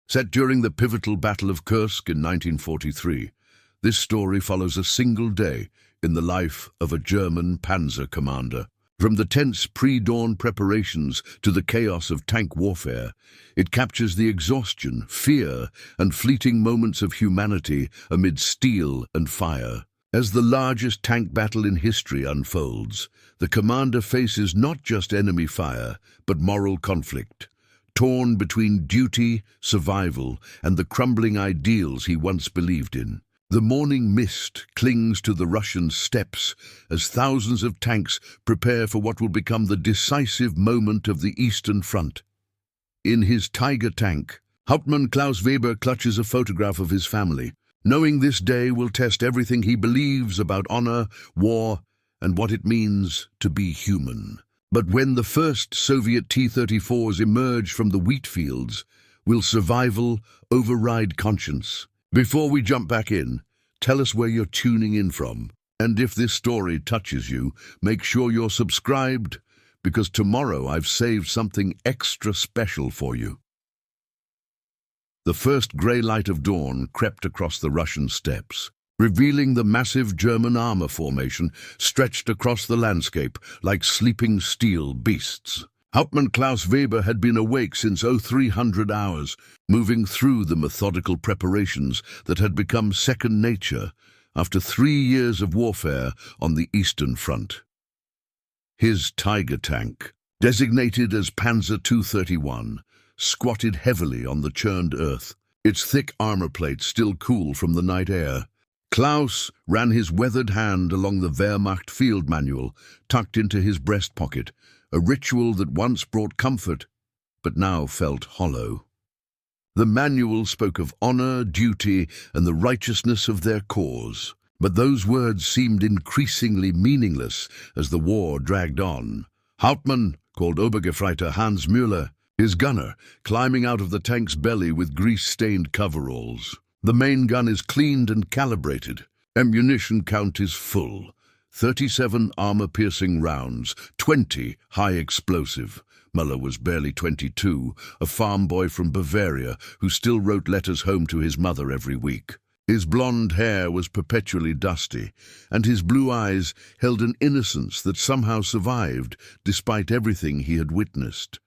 Set during the pivotal Battle of Kursk in 1943, this story follows a single day in the life of a German Panzer commander. From the tense pre-dawn preparations to the chaos of tank warfare, it captures the exhaustion, fear, and fleeting moments of humanity amid steel and fire. As the largest tank battle in history unfolds, the commander faces not just enemy fire, but moral conflict, torn between duty, survival, and the crumbling ideals he once believed in. The morning mist clings to the Russian steppes as thousands of tanks prepare for what will become the decisive moment of the Eastern Front. In his Tiger tank, Hauptmann Klaus Weber clutches a photograph of his family, knowing this day will test everything he believes about honor, war, and what it means to be human. But when the first Soviet T-34s emerge from the wheat fields, will survival override conscience? Before we jump back in, tell us where you're tuning in from. And if this story touches you, make sure you're subscribed, because tomorrow I've saved something extra special for you. The first grey light of dawn crept across the Russian steppes, revealing the massive German armor formation stretched across the landscape like sleeping steel beasts. Hauptmann Klaus Weber had been awake since 0300 hours, moving through the methodical preparations that had become second nature after 3 years of warfare on the Eastern Front. His Tiger tank, designated as Panzer 231, squatted heavily on the churned earth, its thick armor plate still cool from the night air. Klaus ran his weathered hand along the Wehrmacht field manual, tucked into his breast pocket, a ritual that once brought comfort, but now felt hollow. The manual spoke of honor, duty, and the righteousness of their cause, but those words seemed increasingly meaningless as the war dragged on. Hauptmann, called Obergefreiter Hans Müller, his gunner, climbing out of the tank's belly with grease-stained coveralls. The main gun is cleaned and calibrated. Ammunition count is full. 37 armor-piercing rounds, 20 high-explosive. Müller was barely 22, a farm boy from Bavaria who still wrote letters home to his mother every week. His blonde hair was perpetually dusty, and his blue eyes held an innocence that somehow survived despite everything he had witnessed.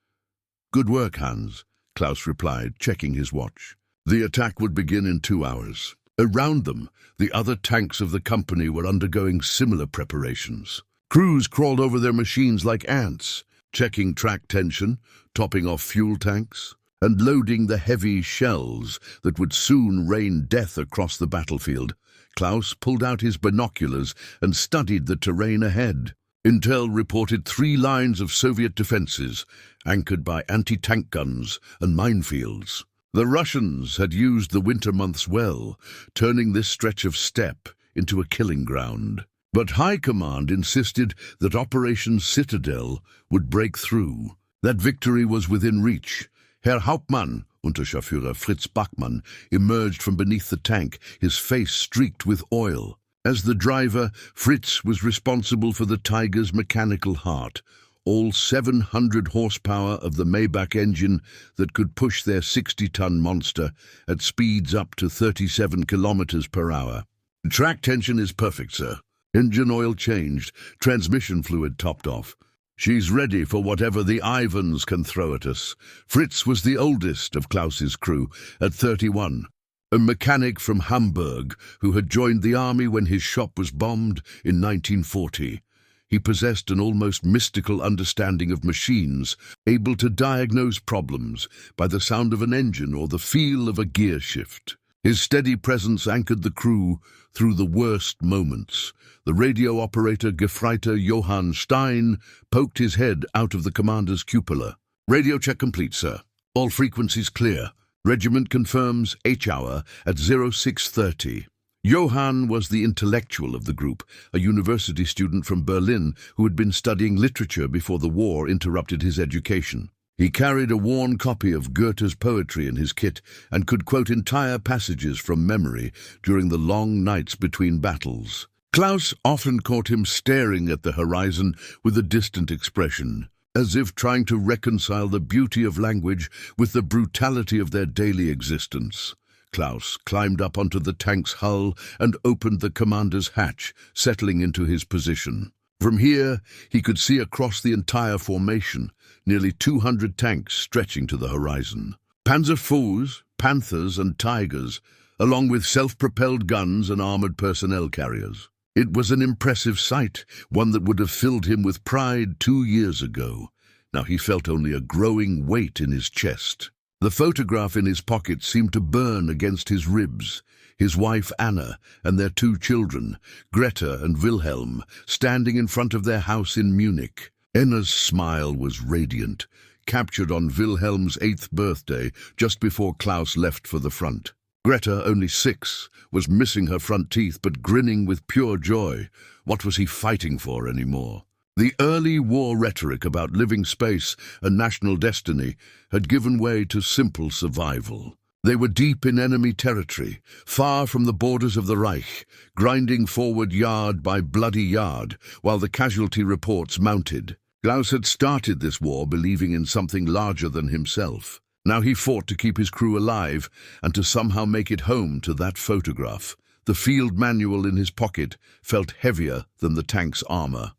"Good work, Hans," Klaus replied, checking his watch. The attack would begin in 2 hours. Around them, the other tanks of the company were undergoing similar preparations. Crews crawled over their machines like ants, checking track tension, topping off fuel tanks, and loading the heavy shells that would soon rain death across the battlefield. Klaus pulled out his binoculars and studied the terrain ahead. Intel reported 3 lines of Soviet defenses, anchored by anti-tank guns and minefields. The Russians had used the winter months well, turning this stretch of steppe into a killing ground. But High Command insisted that Operation Citadel would break through. That victory was within reach. Herr Hauptmann, Unterscharführer Fritz Bachmann, emerged from beneath the tank, his face streaked with oil. As the driver, Fritz was responsible for the Tiger's mechanical heart, all 700 horsepower of the Maybach engine that could push their 60-ton monster at speeds up to 37 kilometers per hour. Track tension is perfect, sir. Engine oil changed, transmission fluid topped off. She's ready for whatever the Ivans can throw at us. Fritz was the oldest of Klaus's crew, at 31. A mechanic from Hamburg who had joined the army when his shop was bombed in 1940. He possessed an almost mystical understanding of machines, able to diagnose problems by the sound of an engine or the feel of a gear shift. His steady presence anchored the crew through the worst moments. The radio operator Gefreiter Johann Stein poked his head out of the commander's cupola. "Radio check complete, sir. All frequencies clear. Regiment confirms H-hour at 0630. Johann was the intellectual of the group, a university student from Berlin who had been studying literature before the war interrupted his education. He carried a worn copy of Goethe's poetry in his kit and could quote entire passages from memory during the long nights between battles. Klaus often caught him staring at the horizon with a distant expression. as if trying to reconcile the beauty of language with the brutality of their daily existence. Klaus climbed up onto the tank's hull and opened the commander's hatch, settling into his position. From here, he could see across the entire formation, nearly 200 tanks stretching to the horizon. Panzer IVs, Panthers and Tigers, along with self-propelled guns and armored personnel carriers. It was an impressive sight, one that would have filled him with pride 2 years ago. Now he felt only a growing weight in his chest. The photograph in his pocket seemed to burn against his ribs. His wife Anna and their 2 children, Greta and Wilhelm, standing in front of their house in Munich. Anna's smile was radiant, captured on Wilhelm's 8th birthday, just before Klaus left for the front. Greta, only 6, was missing her front teeth but grinning with pure joy. What was he fighting for anymore? The early war rhetoric about living space and national destiny had given way to simple survival. They were deep in enemy territory, far from the borders of the Reich, grinding forward yard by bloody yard, while the casualty reports mounted. Klaus had started this war believing in something larger than himself. Now he fought to keep his crew alive and to somehow make it home to that photograph. The field manual in his pocket felt heavier than the tank's armor.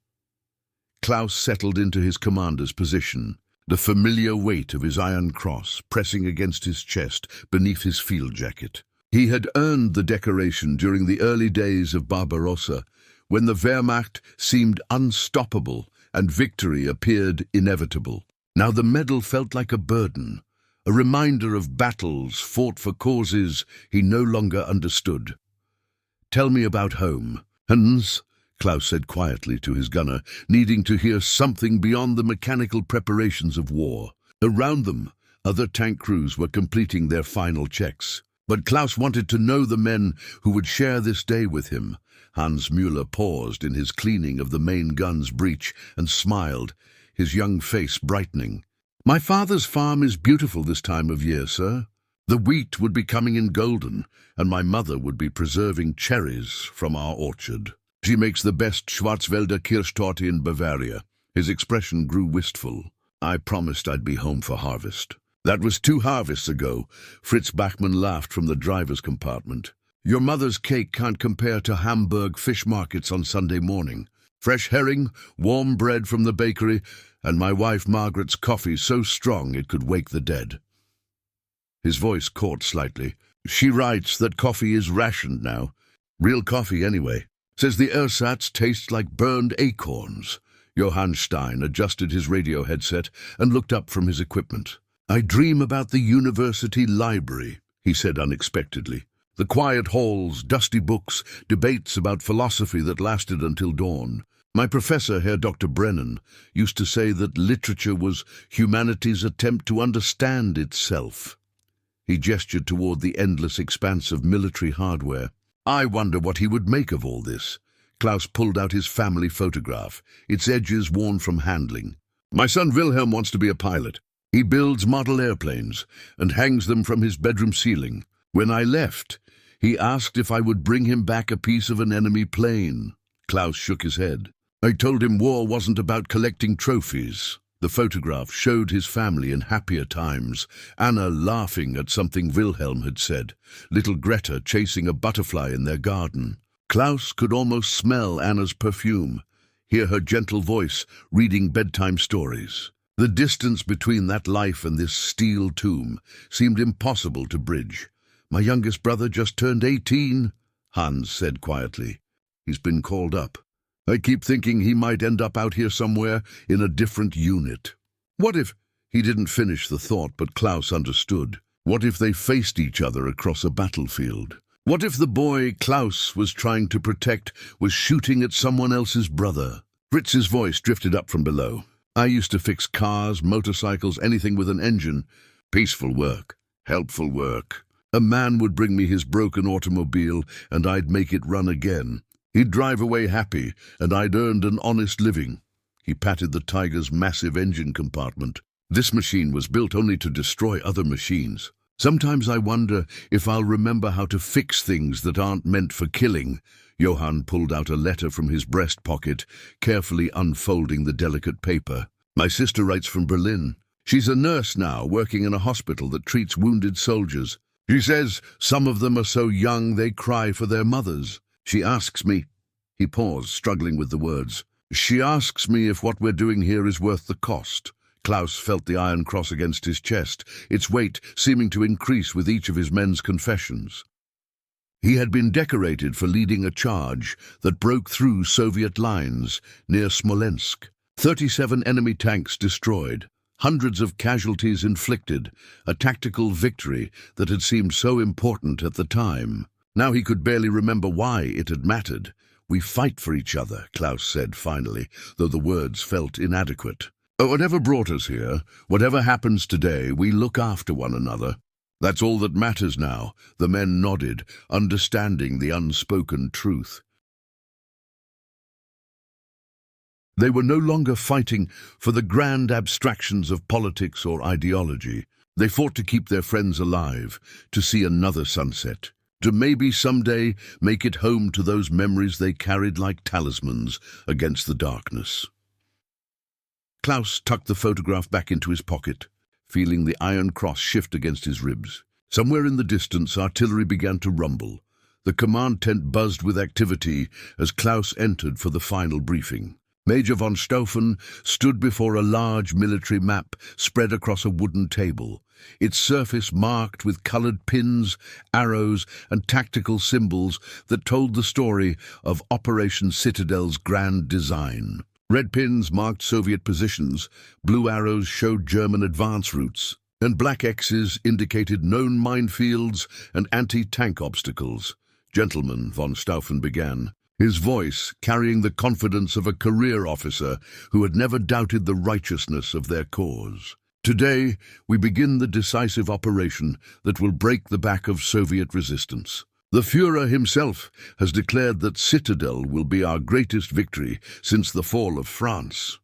Klaus settled into his commander's position, the familiar weight of his iron cross pressing against his chest beneath his field jacket. He had earned the decoration during the early days of Barbarossa, when the Wehrmacht seemed unstoppable and victory appeared inevitable. Now the medal felt like a burden, a reminder of battles fought for causes he no longer understood. "Tell me about home." "Hans," Klaus said quietly to his gunner, needing to hear something beyond the mechanical preparations of war. Around them, other tank crews were completing their final checks. But Klaus wanted to know the men who would share this day with him. Hans Müller paused in his cleaning of the main gun's breech and smiled, his young face brightening. "My father's farm is beautiful this time of year, sir. The wheat would be coming in golden, and my mother would be preserving cherries from our orchard. She makes the best Schwarzwälder Kirschtorte in Bavaria." His expression grew wistful. "I promised I'd be home for harvest." "That was 2 harvests ago," Fritz Bachmann laughed from the driver's compartment. "Your mother's cake can't compare to Hamburg fish markets on Sunday morning. Fresh herring, warm bread from the bakery, and my wife Margaret's coffee so strong it could wake the dead." His voice caught slightly. "She writes that coffee is rationed now. Real coffee anyway. Says the ersatz tastes like burned acorns." Johann Stein adjusted his radio headset and looked up from his equipment. "I dream about the university library," he said unexpectedly. "The quiet halls, dusty books, debates about philosophy that lasted until dawn. My professor, Herr Dr. Brennan, used to say that literature was humanity's attempt to understand itself." He gestured toward the endless expanse of military hardware. "I wonder what he would make of all this." Klaus pulled out his family photograph, its edges worn from handling. "My son Wilhelm wants to be a pilot. He builds model airplanes and hangs them from his bedroom ceiling. When I left, he asked if I would bring him back a piece of an enemy plane." Klaus shook his head. "I told him war wasn't about collecting trophies." The photograph showed his family in happier times, Anna laughing at something Wilhelm had said, little Greta chasing a butterfly in their garden. Klaus could almost smell Anna's perfume, hear her gentle voice reading bedtime stories. The distance between that life and this steel tomb seemed impossible to bridge. "My youngest brother just turned 18, Hans said quietly. "He's been called up. I keep thinking he might end up out here somewhere in a different unit." What if... He didn't finish the thought, but Klaus understood. What if they faced each other across a battlefield? What if the boy Klaus was trying to protect was shooting at someone else's brother? Fritz's voice drifted up from below. "I used to fix cars, motorcycles, anything with an engine. Peaceful work, helpful work. A man would bring me his broken automobile, and I'd make it run again. He'd drive away happy, and I'd earned an honest living." He patted the Tiger's massive engine compartment. "This machine was built only to destroy other machines. Sometimes I wonder if I'll remember how to fix things that aren't meant for killing." Johann pulled out a letter from his breast pocket, carefully unfolding the delicate paper. My sister writes from Berlin. She's a nurse now, working in a hospital that treats wounded soldiers. She says some of them are so young they cry for their mothers. She asks me—" He paused, struggling with the words. "She asks me if what we're doing here is worth the cost." Klaus felt the iron cross against his chest, its weight seeming to increase with each of his men's confessions. He had been decorated for leading a charge that broke through Soviet lines near Smolensk. 37 enemy tanks destroyed, hundreds of casualties inflicted, a tactical victory that had seemed so important at the time. Now he could barely remember why it had mattered. "We fight for each other," Klaus said finally, though the words felt inadequate. "Whatever brought us here, whatever happens today, we look after one another. That's all that matters now." The men nodded, understanding the unspoken truth. They were no longer fighting for the grand abstractions of politics or ideology. They fought to keep their friends alive, to see another sunset, to maybe someday make it home to those memories they carried like talismans against the darkness. Klaus tucked the photograph back into his pocket, feeling the iron cross shift against his ribs. Somewhere in the distance, artillery began to rumble. The command tent buzzed with activity as Klaus entered for the final briefing. Major von Stauffen stood before a large military map spread across a wooden table, its surface marked with colored pins, arrows, and tactical symbols that told the story of Operation Citadel's grand design. Red pins marked Soviet positions, blue arrows showed German advance routes, and black X's indicated known minefields and anti-tank obstacles. "Gentlemen," von Stauffen began, his voice carrying the confidence of a career officer who had never doubted the righteousness of their cause. "Today, we begin the decisive operation that will break the back of Soviet resistance. The Führer himself has declared that Citadel will be our greatest victory since the fall of France."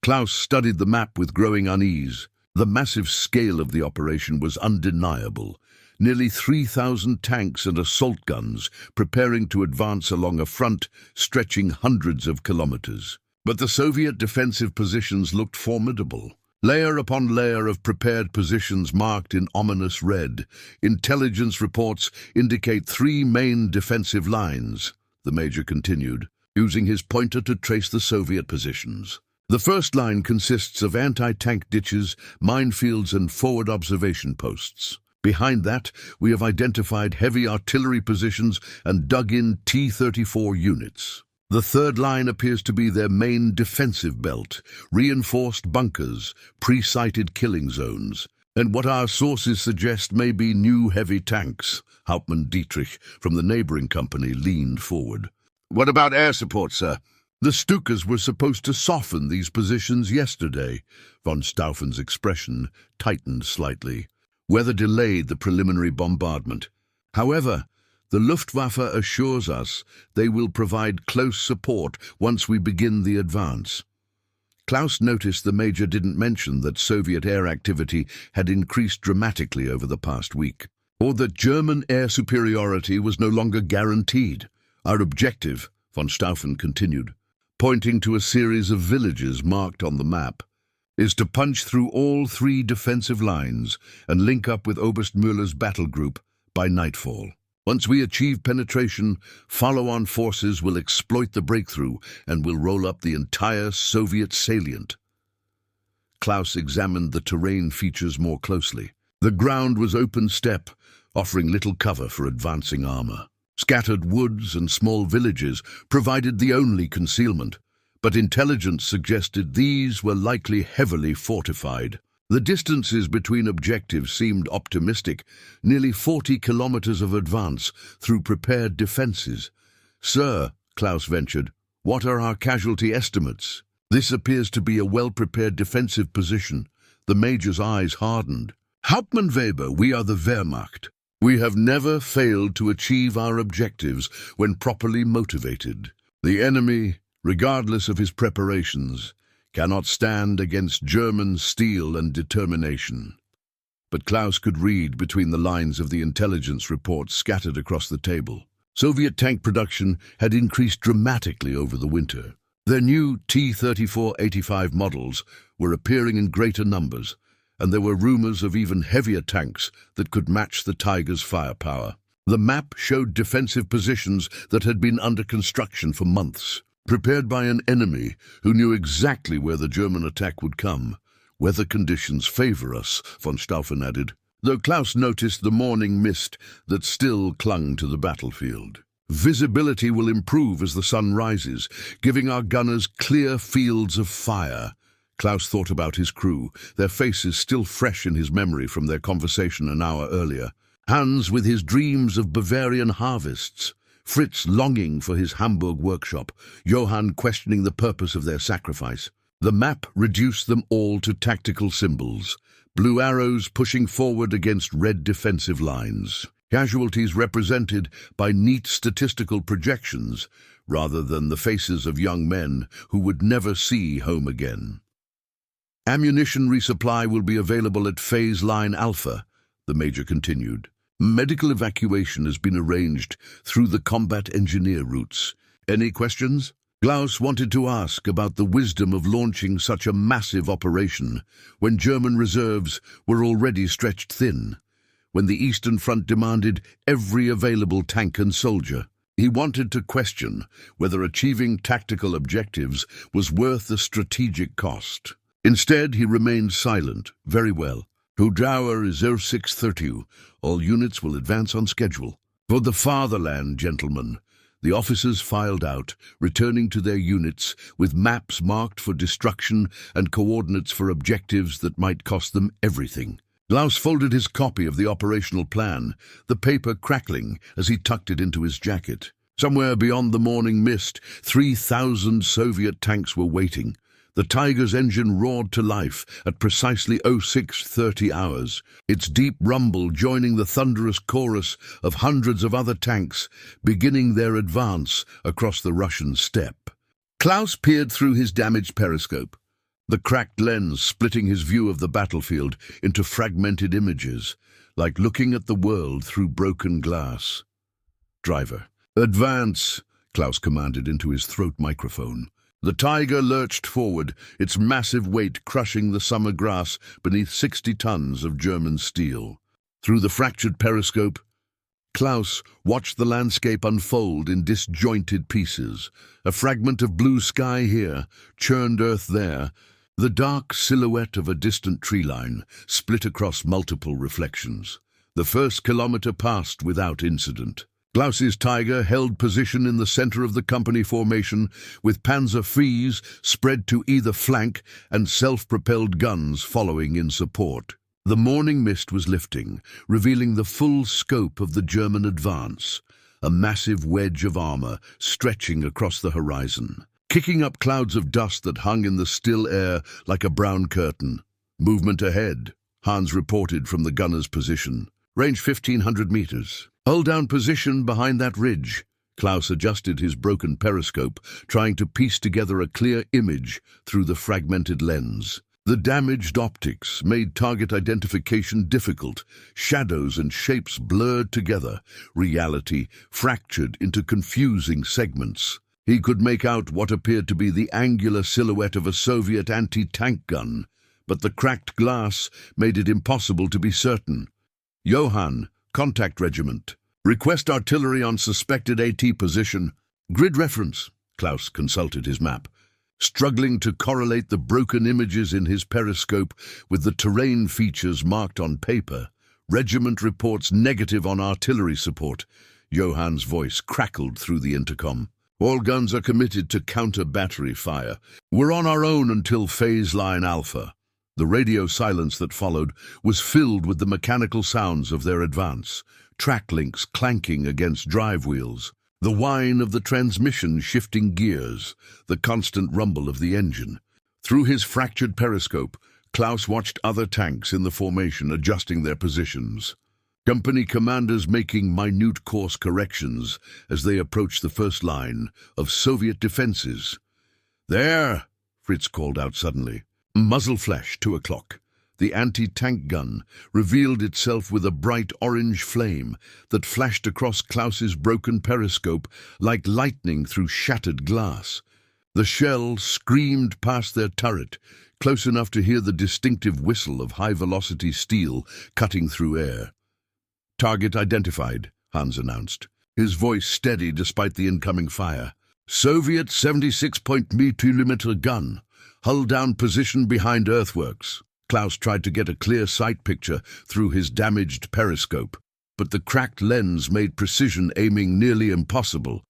Klaus studied the map with growing unease. The massive scale of the operation was undeniable. Nearly 3,000 tanks and assault guns preparing to advance along a front stretching hundreds of kilometers. But the Soviet defensive positions looked formidable. Layer upon layer of prepared positions marked in ominous red. "Intelligence reports indicate 3 main defensive lines," the major continued, using his pointer to trace the Soviet positions. "The first line consists of anti-tank ditches, minefields, and forward observation posts. Behind that, we have identified heavy artillery positions and dug-in T-34 units. The third line appears to be their main defensive belt, reinforced bunkers, pre-sighted killing zones, and what our sources suggest may be new heavy tanks." Hauptmann Dietrich from the neighboring company leaned forward. "What about air support, sir?" "The Stukas were supposed to soften these positions yesterday." Von Staufen's expression tightened slightly. "Weather delayed the preliminary bombardment. However, the Luftwaffe assures us they will provide close support once we begin the advance." Klaus noticed the major didn't mention that Soviet air activity had increased dramatically over the past week, or that German air superiority was no longer guaranteed. "Our objective," von Stauffen continued, pointing to a series of villages marked on the map, "is to punch through all 3 defensive lines and link up with Oberst Müller's battle group by nightfall. Once we achieve penetration, follow-on forces will exploit the breakthrough and will roll up the entire Soviet salient." Klaus examined the terrain features more closely. The ground was open steppe, offering little cover for advancing armor. Scattered woods and small villages provided the only concealment, but intelligence suggested these were likely heavily fortified. The distances between objectives seemed optimistic, nearly 40 kilometers of advance through prepared defenses. "Sir," Klaus ventured, "what are our casualty estimates?" "This appears to be a well-prepared defensive position." The major's eyes hardened. "Hauptmann Weber, we are the Wehrmacht. We have never failed to achieve our objectives when properly motivated. The enemy, regardless of his preparations, cannot stand against German steel and determination." But Klaus could read between the lines of the intelligence reports scattered across the table. Soviet tank production had increased dramatically over the winter. Their new T-34-85 models were appearing in greater numbers, and there were rumors of even heavier tanks that could match the Tiger's firepower. The map showed defensive positions that had been under construction for months, prepared by an enemy who knew exactly where the German attack would come. "Weather conditions favor us," von Stauffen added, though Klaus noticed the morning mist that still clung to the battlefield. "Visibility will improve as the sun rises, giving our gunners clear fields of fire." Klaus thought about his crew, their faces still fresh in his memory from their conversation an hour earlier. Hans with his dreams of Bavarian harvests, Fritz longing for his Hamburg workshop, Johann questioning the purpose of their sacrifice. The map reduced them all to tactical symbols, blue arrows pushing forward against red defensive lines, casualties represented by neat statistical projections rather than the faces of young men who would never see home again. "Ammunition resupply will be available at Phase Line Alpha," the Major continued. "Medical evacuation has been arranged through the combat engineer routes. Any questions?" Klaus wanted to ask about the wisdom of launching such a massive operation when German reserves were already stretched thin, when the Eastern Front demanded every available tank and soldier. He wanted to question whether achieving tactical objectives was worth the strategic cost. Instead, he remained silent. "Very well. Hudauer is 0630. All units will advance on schedule." "For the fatherland, gentlemen." The officers filed out, returning to their units with maps marked for destruction and coordinates for objectives that might cost them everything. Klaus folded his copy of the operational plan, the paper crackling as he tucked it into his jacket. Somewhere beyond the morning mist, 3,000 Soviet tanks were waiting. The Tiger's engine roared to life at precisely 0630 hours, its deep rumble joining the thunderous chorus of hundreds of other tanks beginning their advance across the Russian steppe. Klaus peered through his damaged periscope, the cracked lens splitting his view of the battlefield into fragmented images, like looking at the world through broken glass. "Driver, advance," Klaus commanded into his throat microphone. The Tiger lurched forward, its massive weight crushing the summer grass beneath 60 tons of German steel. Through the fractured periscope, Klaus watched the landscape unfold in disjointed pieces, a fragment of blue sky here, churned earth there, the dark silhouette of a distant tree line split across multiple reflections. The first kilometer passed without incident. Klaus's Tiger held position in the center of the company formation, with Panzer Fries spread to either flank and self-propelled guns following in support. The morning mist was lifting, revealing the full scope of the German advance, a massive wedge of armor stretching across the horizon, kicking up clouds of dust that hung in the still air like a brown curtain. "Movement ahead," Hans reported from the gunner's position. "Range 1,500 meters. Hold down position behind that ridge." Klaus adjusted his broken periscope, trying to piece together a clear image through the fragmented lens. The damaged optics made target identification difficult. Shadows and shapes blurred together, reality fractured into confusing segments. He could make out what appeared to be the angular silhouette of a Soviet anti-tank gun, but the cracked glass made it impossible to be certain. "Johann, contact regiment. Request artillery on suspected AT position." "Grid reference." Klaus consulted his map, struggling to correlate the broken images in his periscope with the terrain features marked on paper. "Regiment reports negative on artillery support." Johann's voice crackled through the intercom. "All guns are committed to counter-battery fire. We're on our own until Phase Line Alpha." The radio silence that followed was filled with the mechanical sounds of their advance, track links clanking against drive wheels, the whine of the transmission shifting gears, the constant rumble of the engine. Through his fractured periscope, Klaus watched other tanks in the formation adjusting their positions. Company commanders making minute course corrections as they approached the first line of Soviet defenses. "There!" Fritz called out suddenly. Muzzle flash, 2 o'clock. The anti-tank gun revealed itself with a bright orange flame that flashed across Klaus's broken periscope like lightning through shattered glass. The shell screamed past their turret, close enough to hear the distinctive whistle of high-velocity steel cutting through air. "Target identified," Hans announced, his voice steady despite the incoming fire. "Soviet 76.0mm gun, hull-down position behind earthworks." Klaus tried to get a clear sight picture through his damaged periscope, but the cracked lens made precision aiming nearly impossible.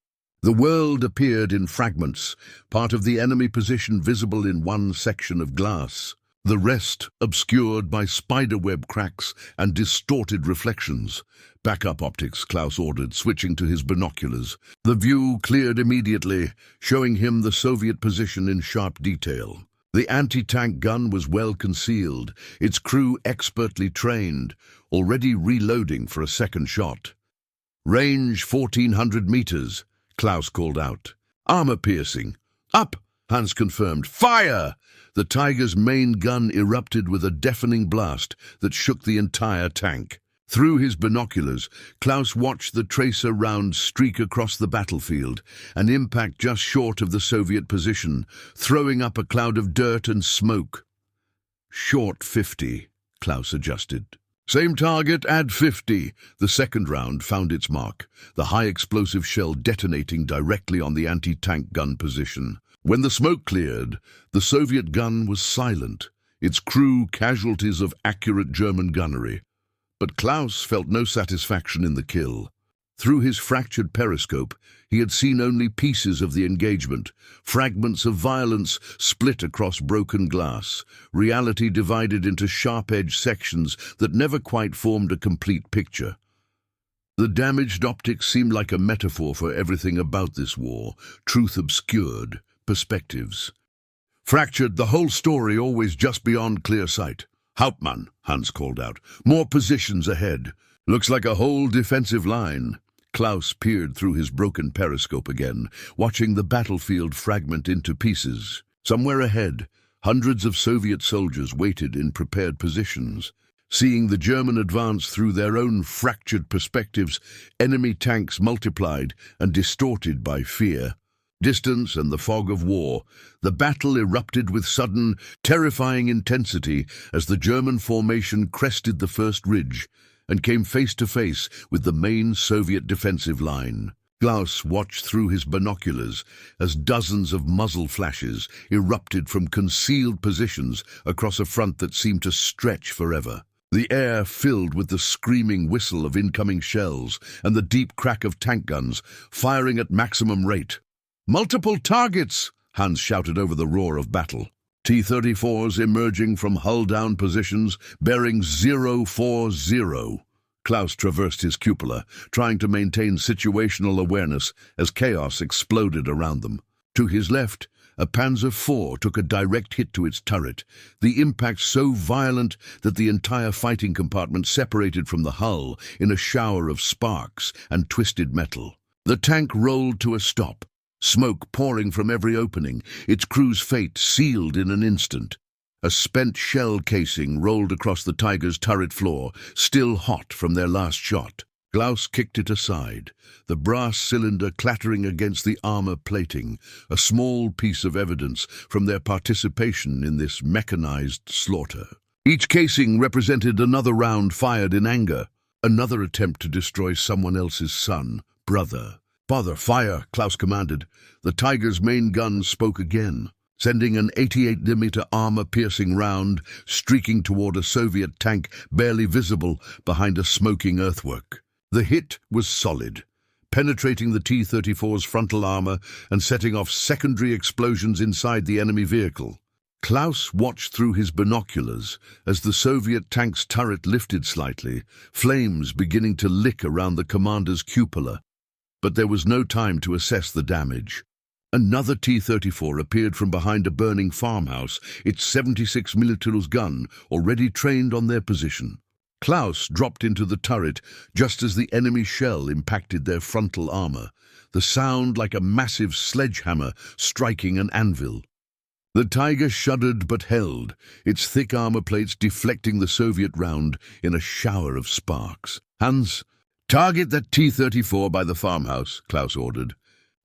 The world appeared in fragments, part of the enemy position visible in one section of glass, the rest obscured by spiderweb cracks and distorted reflections. "Backup optics," Klaus ordered, switching to his binoculars. The view cleared immediately, showing him the Soviet position in sharp detail. The anti-tank gun was well concealed, its crew expertly trained, already reloading for a second shot. "Range 1,400 meters," Klaus called out. "Armor piercing." "Up," Hans confirmed. "Fire!" The Tiger's main gun erupted with a deafening blast that shook the entire tank. Through his binoculars, Klaus watched the tracer round streak across the battlefield, an impact just short of the Soviet position, throwing up a cloud of dirt and smoke. "Short 50, Klaus adjusted. "Same target, add 50. The second round found its mark, the high-explosive shell detonating directly on the anti-tank gun position. When the smoke cleared, the Soviet gun was silent, its crew casualties of accurate German gunnery. But Klaus felt no satisfaction in the kill. Through his fractured periscope, he had seen only pieces of the engagement, fragments of violence split across broken glass, reality divided into sharp-edged sections that never quite formed a complete picture. The damaged optics seemed like a metaphor for everything about this war, truth obscured, perspectives. Fractured, the whole story always just beyond clear sight. "Hauptmann," Hans called out. "More positions ahead. Looks like a whole defensive line." Klaus peered through his broken periscope again, watching the battlefield fragment into pieces. Somewhere ahead, hundreds of Soviet soldiers waited in prepared positions. Seeing the German advance through their own fractured perspectives, enemy tanks multiplied and distorted by fear, distance and the fog of war, the battle erupted with sudden, terrifying intensity as the German formation crested the first ridge and came face to face with the main Soviet defensive line. Klaus watched through his binoculars as dozens of muzzle flashes erupted from concealed positions across a front that seemed to stretch forever. The air filled with the screaming whistle of incoming shells and the deep crack of tank guns firing at maximum rate. "Multiple targets!" Hans shouted over the roar of battle. T-34s emerging from hull-down positions, bearing 040. Klaus traversed his cupola, trying to maintain situational awareness as chaos exploded around them. To his left, a Panzer IV took a direct hit to its turret, the impact so violent that the entire fighting compartment separated from the hull in a shower of sparks and twisted metal. The tank rolled to a stop, smoke pouring from every opening, its crew's fate sealed in an instant. A spent shell casing rolled across the Tiger's turret floor, still hot from their last shot. Klaus kicked it aside, the brass cylinder clattering against the armor plating, a small piece of evidence from their participation in this mechanized slaughter. Each casing represented another round fired in anger, another attempt to destroy someone else's son, brother. "Father, fire," Klaus commanded. The Tiger's main gun spoke again, sending an 88mm armor-piercing round streaking toward a Soviet tank barely visible behind a smoking earthwork. The hit was solid, penetrating the T-34's frontal armor and setting off secondary explosions inside the enemy vehicle. Klaus watched through his binoculars as the Soviet tank's turret lifted slightly, flames beginning to lick around the commander's cupola. But there was no time to assess the damage. Another T-34 appeared from behind a burning farmhouse, its 76mm gun already trained on their position. Klaus dropped into the turret just as the enemy shell impacted their frontal armor, the sound like a massive sledgehammer striking an anvil. The Tiger shuddered but held, its thick armor plates deflecting the Soviet round in a shower of sparks. "Hans, target that T-34 by the farmhouse," Klaus ordered,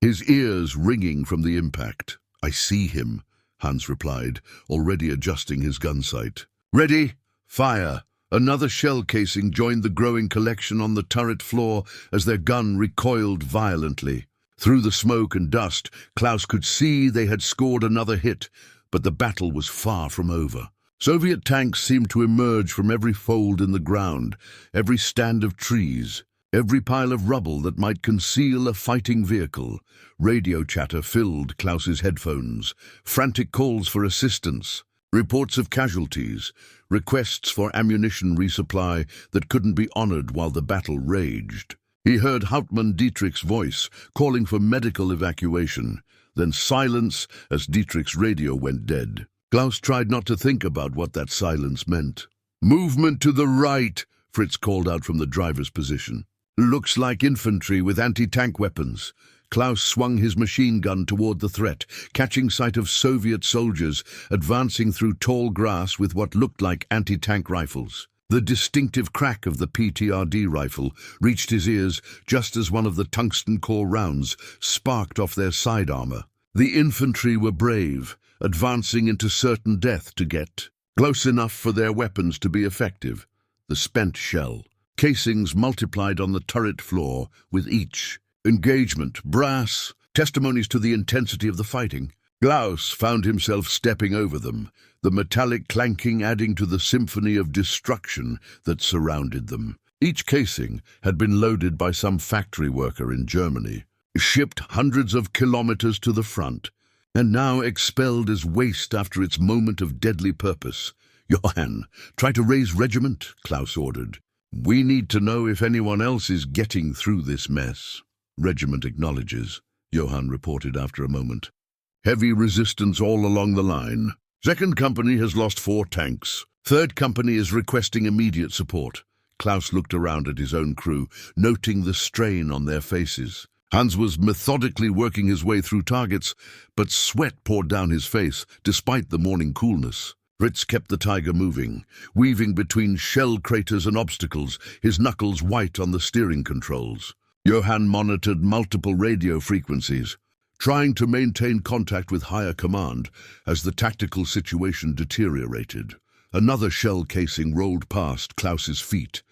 his ears ringing from the impact. "I see him," Hans replied, already adjusting his gun sight. "Ready? Fire!" Another shell casing joined the growing collection on the turret floor as their gun recoiled violently. Through the smoke and dust, Klaus could see they had scored another hit, but the battle was far from over. Soviet tanks seemed to emerge from every fold in the ground, every stand of trees, every pile of rubble that might conceal a fighting vehicle. Radio chatter filled Klaus's headphones, frantic calls for assistance, reports of casualties, requests for ammunition resupply that couldn't be honored while the battle raged. He heard Hauptmann Dietrich's voice, calling for medical evacuation, then silence as Dietrich's radio went dead. Klaus tried not to think about what that silence meant. "Movement to the right," Fritz called out from the driver's position. "Looks like infantry with anti-tank weapons." Klaus swung his machine gun toward the threat, catching sight of Soviet soldiers advancing through tall grass with what looked like anti-tank rifles. The distinctive crack of the PTRD rifle reached his ears just as one of the tungsten core rounds sparked off their side armor. The infantry were brave, advancing into certain death to get close enough for their weapons to be effective. The spent shell. Casings multiplied on the turret floor with each engagement, brass, testimonies to the intensity of the fighting. Klaus found himself stepping over them, the metallic clanking adding to the symphony of destruction that surrounded them. Each casing had been loaded by some factory worker in Germany, shipped hundreds of kilometers to the front, and now expelled as waste after its moment of deadly purpose. "Johann, try to raise regiment," Klaus ordered. "We need to know if anyone else is getting through this mess." "Regiment acknowledges," Johann reported after a moment. "Heavy resistance all along the line. Second company has lost 4 tanks. Third company is requesting immediate support." Klaus looked around at his own crew, noting the strain on their faces. Hans was methodically working his way through targets, but sweat poured down his face despite the morning coolness. Fritz kept the Tiger moving, weaving between shell craters and obstacles, his knuckles white on the steering controls. Johann monitored multiple radio frequencies, trying to maintain contact with higher command as the tactical situation deteriorated. Another shell casing rolled past Klaus's feet,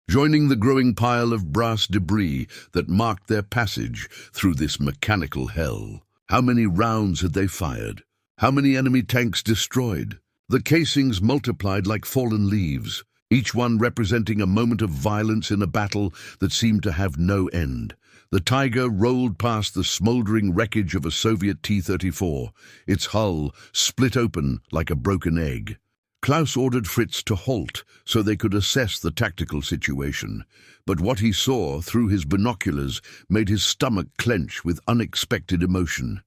joining the growing pile of brass debris that marked their passage through this mechanical hell. How many rounds had they fired? How many enemy tanks destroyed? The casings multiplied like fallen leaves, each one representing a moment of violence in a battle that seemed to have no end. The Tiger rolled past the smoldering wreckage of a Soviet T-34, its hull split open like a broken egg. Klaus ordered Fritz to halt so they could assess the tactical situation, but what he saw through his binoculars made his stomach clench with unexpected emotion.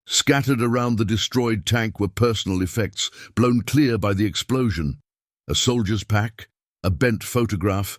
Scattered around the destroyed tank were personal effects blown clear by the explosion. A soldier's pack, a bent photograph,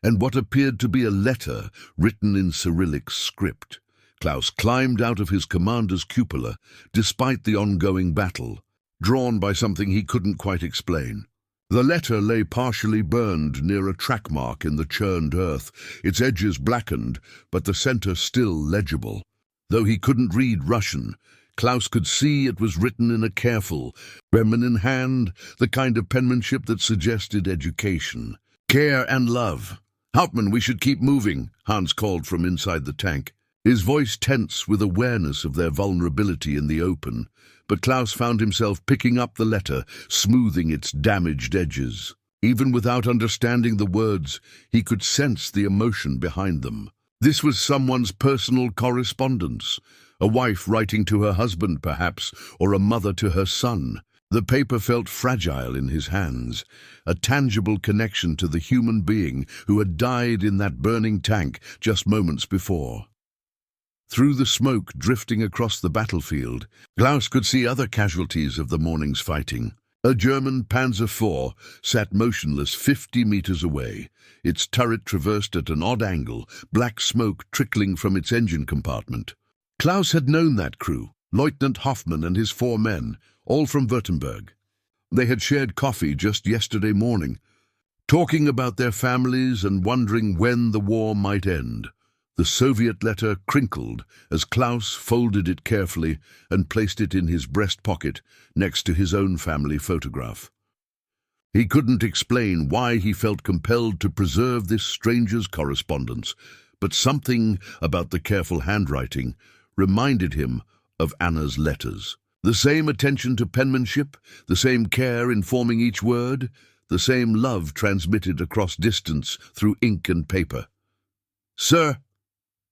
and what appeared to be a letter written in Cyrillic script. Klaus climbed out of his commander's cupola, despite the ongoing battle, drawn by something he couldn't quite explain. The letter lay partially burned near a track mark in the churned earth, its edges blackened, but the center still legible. Though he couldn't read Russian, Klaus could see it was written in a careful, feminine hand, the kind of penmanship that suggested education. "Care and love. Hauptmann, we should keep moving," Hans called from inside the tank, his voice tense with awareness of their vulnerability in the open. But Klaus found himself picking up the letter, smoothing its damaged edges. Even without understanding the words, he could sense the emotion behind them. This was someone's personal correspondence. A wife writing to her husband, perhaps, or a mother to her son. The paper felt fragile in his hands, a tangible connection to the human being who had died in that burning tank just moments before. Through the smoke drifting across the battlefield, Klaus could see other casualties of the morning's fighting. A German Panzer IV sat motionless 50 meters away, its turret traversed at an odd angle, black smoke trickling from its engine compartment. Klaus had known that crew, Lieutenant Hoffmann and his 4 men, all from Württemberg. They had shared coffee just yesterday morning, talking about their families and wondering when the war might end. The Soviet letter crinkled as Klaus folded it carefully and placed it in his breast pocket next to his own family photograph. He couldn't explain why he felt compelled to preserve this stranger's correspondence, but something about the careful handwriting reminded him of Anna's letters. The same attention to penmanship, the same care in forming each word, the same love transmitted across distance through ink and paper. "Sir,"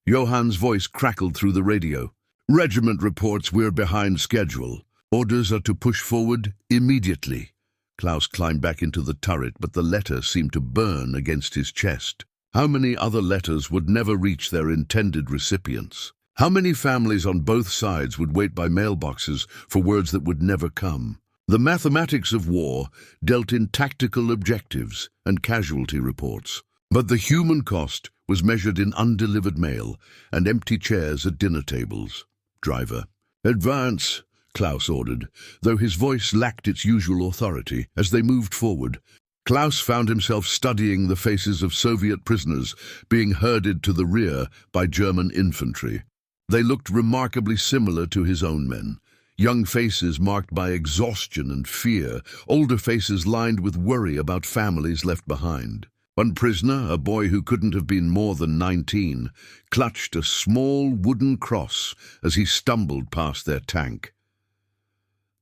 Johann's voice crackled through the radio. "Regiment reports we're behind schedule. Orders are to push forward immediately." Klaus climbed back into the turret, but the letter seemed to burn against his chest. How many other letters would never reach their intended recipients? How many families on both sides would wait by mailboxes for words that would never come? The mathematics of war dealt in tactical objectives and casualty reports, but the human cost was measured in undelivered mail and empty chairs at dinner tables. "Driver, advance," Klaus ordered, though his voice lacked its usual authority. As they moved forward, Klaus found himself studying the faces of Soviet prisoners being herded to the rear by German infantry. They looked remarkably similar to his own men. Young faces marked by exhaustion and fear, older faces lined with worry about families left behind. One prisoner, a boy who couldn't have been more than 19, clutched a small wooden cross as he stumbled past their tank.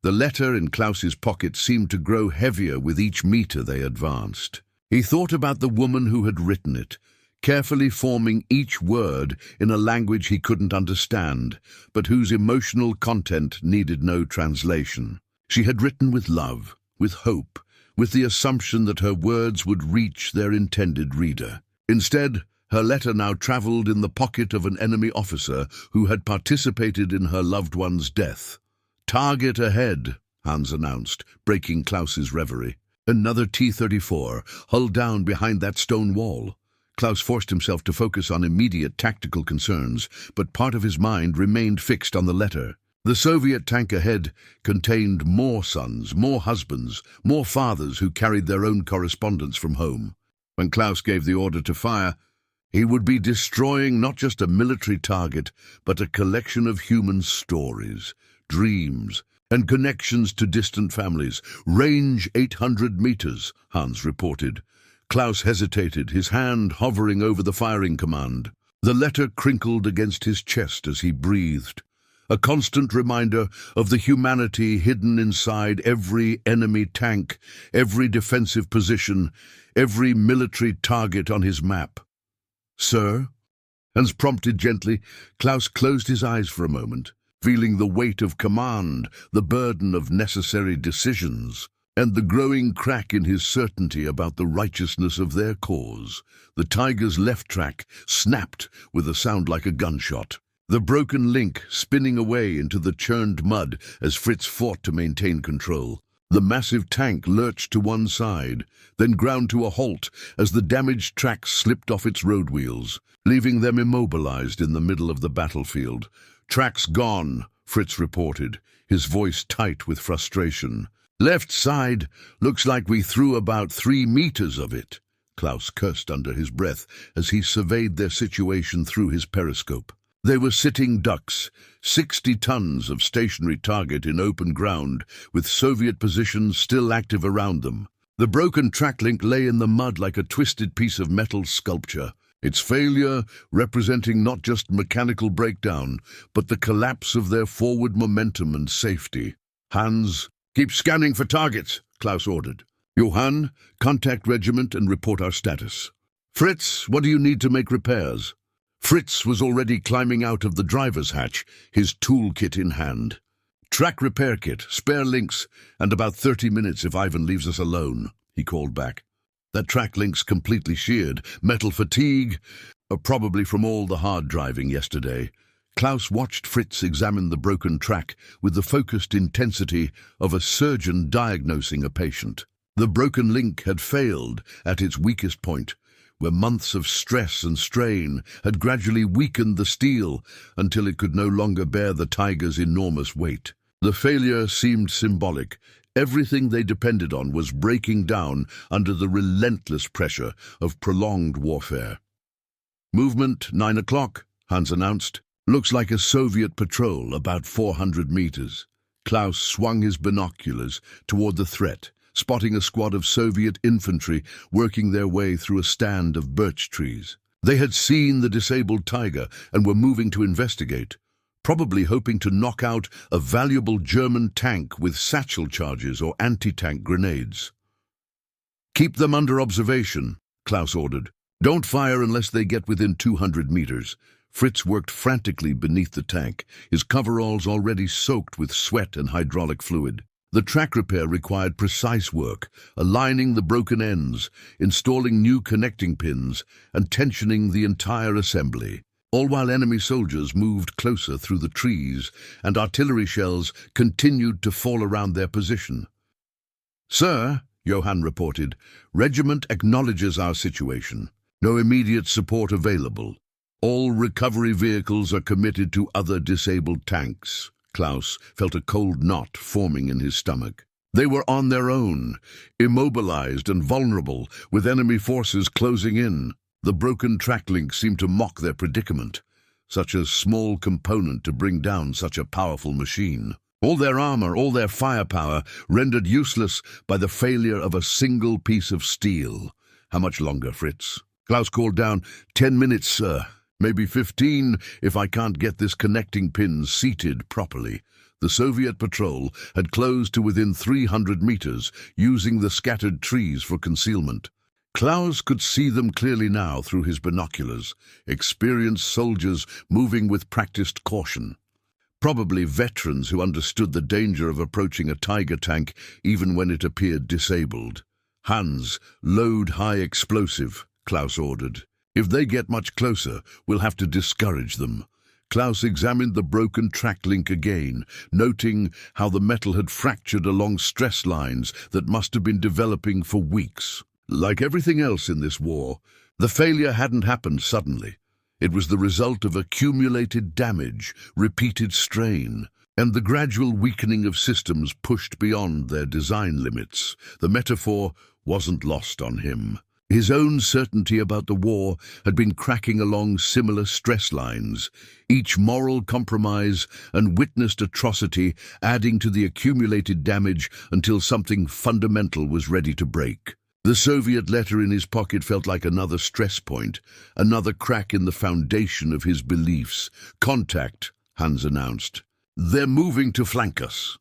The letter in Klaus's pocket seemed to grow heavier with each meter they advanced. He thought about the woman who had written it, carefully forming each word in a language he couldn't understand, but whose emotional content needed no translation. She had written with love, with hope, with the assumption that her words would reach their intended reader. Instead, her letter now traveled in the pocket of an enemy officer who had participated in her loved one's death. "Target ahead," Hans announced, breaking Klaus's reverie. Another T-34, hull down behind that stone wall. Klaus forced himself to focus on immediate tactical concerns, but part of his mind remained fixed on the letter. The Soviet tank ahead contained more sons, more husbands, more fathers who carried their own correspondence from home. When Klaus gave the order to fire, he would be destroying not just a military target, but a collection of human stories, dreams, and connections to distant families. "Range 800 meters, Hans reported. Klaus hesitated, his hand hovering over the firing command. The letter crinkled against his chest as he breathed, a constant reminder of the humanity hidden inside every enemy tank, every defensive position, every military target on his map. "Sir?" Hans prompted gently. Klaus closed his eyes for a moment, feeling the weight of command, the burden of necessary decisions, and the growing crack in his certainty about the righteousness of their cause. The Tiger's left track snapped with a sound like a gunshot. The broken link spinning away into the churned mud as Fritz fought to maintain control. The massive tank lurched to one side, then ground to a halt as the damaged track slipped off its road wheels, leaving them immobilized in the middle of the battlefield. "Track's gone," Fritz reported, his voice tight with frustration. "Left side, looks like we threw about 3 meters of it." Klaus cursed under his breath as he surveyed their situation through his periscope. They were sitting ducks, 60 tons of stationary target in open ground, with Soviet positions still active around them. The broken track link lay in the mud like a twisted piece of metal sculpture, its failure representing not just mechanical breakdown, but the collapse of their forward momentum and safety. "Hans, keep scanning for targets," Klaus ordered. "Johann, contact regiment and report our status." "Fritz, what do you need to make repairs?" Fritz was already climbing out of the driver's hatch, his toolkit in hand. "Track repair kit, spare links, and about 30 minutes if Ivan leaves us alone," he called back. "That track link's completely sheared, metal fatigue, probably from all the hard driving yesterday." Klaus watched Fritz examine the broken track with the focused intensity of a surgeon diagnosing a patient. The broken link had failed at its weakest point, where months of stress and strain had gradually weakened the steel until it could no longer bear the Tiger's enormous weight. The failure seemed symbolic. Everything they depended on was breaking down under the relentless pressure of prolonged warfare. Movement 9 o'clock, Hans announced. Looks like a Soviet patrol, about 400 meters. Klaus swung his binoculars toward the threat, spotting a squad of Soviet infantry working their way through a stand of birch trees. They had seen the disabled Tiger and were moving to investigate, probably hoping to knock out a valuable German tank with satchel charges or anti-tank grenades. "Keep them under observation," Klaus ordered. "Don't fire unless they get within 200 meters. Fritz worked frantically beneath the tank, his coveralls already soaked with sweat and hydraulic fluid. The track repair required precise work, aligning the broken ends, installing new connecting pins, and tensioning the entire assembly, all while enemy soldiers moved closer through the trees and artillery shells continued to fall around their position. "Sir," Johann reported, "regiment acknowledges our situation. No immediate support available. All recovery vehicles are committed to other disabled tanks." Klaus felt a cold knot forming in his stomach. They were on their own, immobilized and vulnerable, with enemy forces closing in. The broken track link seemed to mock their predicament. Such a small component to bring down such a powerful machine. All their armor, all their firepower, rendered useless by the failure of a single piece of steel. "How much longer, Fritz?" Klaus called down. 10 minutes, sir. Maybe 15 if I can't get this connecting pin seated properly." The Soviet patrol had closed to within 300 meters, using the scattered trees for concealment. Klaus could see them clearly now through his binoculars, experienced soldiers moving with practiced caution. Probably veterans who understood the danger of approaching a Tiger tank even when it appeared disabled. "Hans, load high explosive," Klaus ordered. "If they get much closer, we'll have to discourage them." Klaus examined the broken track link again, noting how the metal had fractured along stress lines that must have been developing for weeks. Like everything else in this war, the failure hadn't happened suddenly. It was the result of accumulated damage, repeated strain, and the gradual weakening of systems pushed beyond their design limits. The metaphor wasn't lost on him. His own certainty about the war had been cracking along similar stress lines, each moral compromise and witnessed atrocity adding to the accumulated damage until something fundamental was ready to break. The Soviet letter in his pocket felt like another stress point, another crack in the foundation of his beliefs. "Contact," Hans announced. "They're moving to flank us."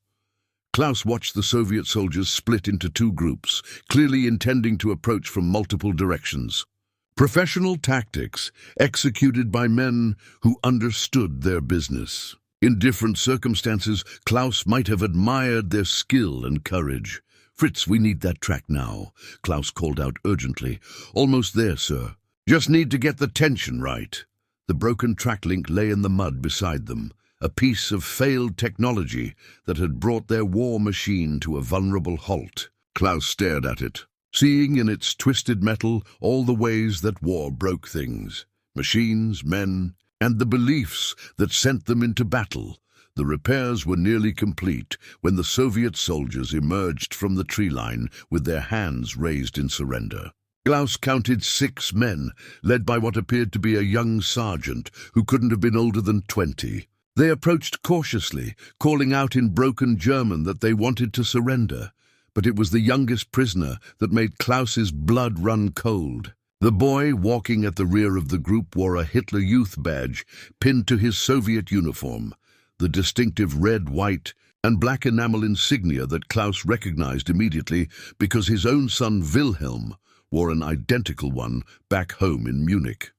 Klaus watched the Soviet soldiers split into two groups, clearly intending to approach from multiple directions. Professional tactics executed by men who understood their business. In different circumstances, Klaus might have admired their skill and courage. "Fritz, we need that track now," Klaus called out urgently. "Almost there, sir. Just need to get the tension right." The broken track link lay in the mud beside them, a piece of failed technology that had brought their war machine to a vulnerable halt. Klaus stared at it, seeing in its twisted metal all the ways that war broke things, machines, men, and the beliefs that sent them into battle. The repairs were nearly complete when the Soviet soldiers emerged from the tree line with their hands raised in surrender. Klaus counted 6 men, led by what appeared to be a young sergeant who couldn't have been older than 20. They approached cautiously, calling out in broken German that they wanted to surrender. But it was the youngest prisoner that made Klaus's blood run cold. The boy walking at the rear of the group wore a Hitler Youth badge pinned to his Soviet uniform, the distinctive red, white, and black enamel insignia that Klaus recognized immediately because his own son Wilhelm wore an identical one back home in Munich.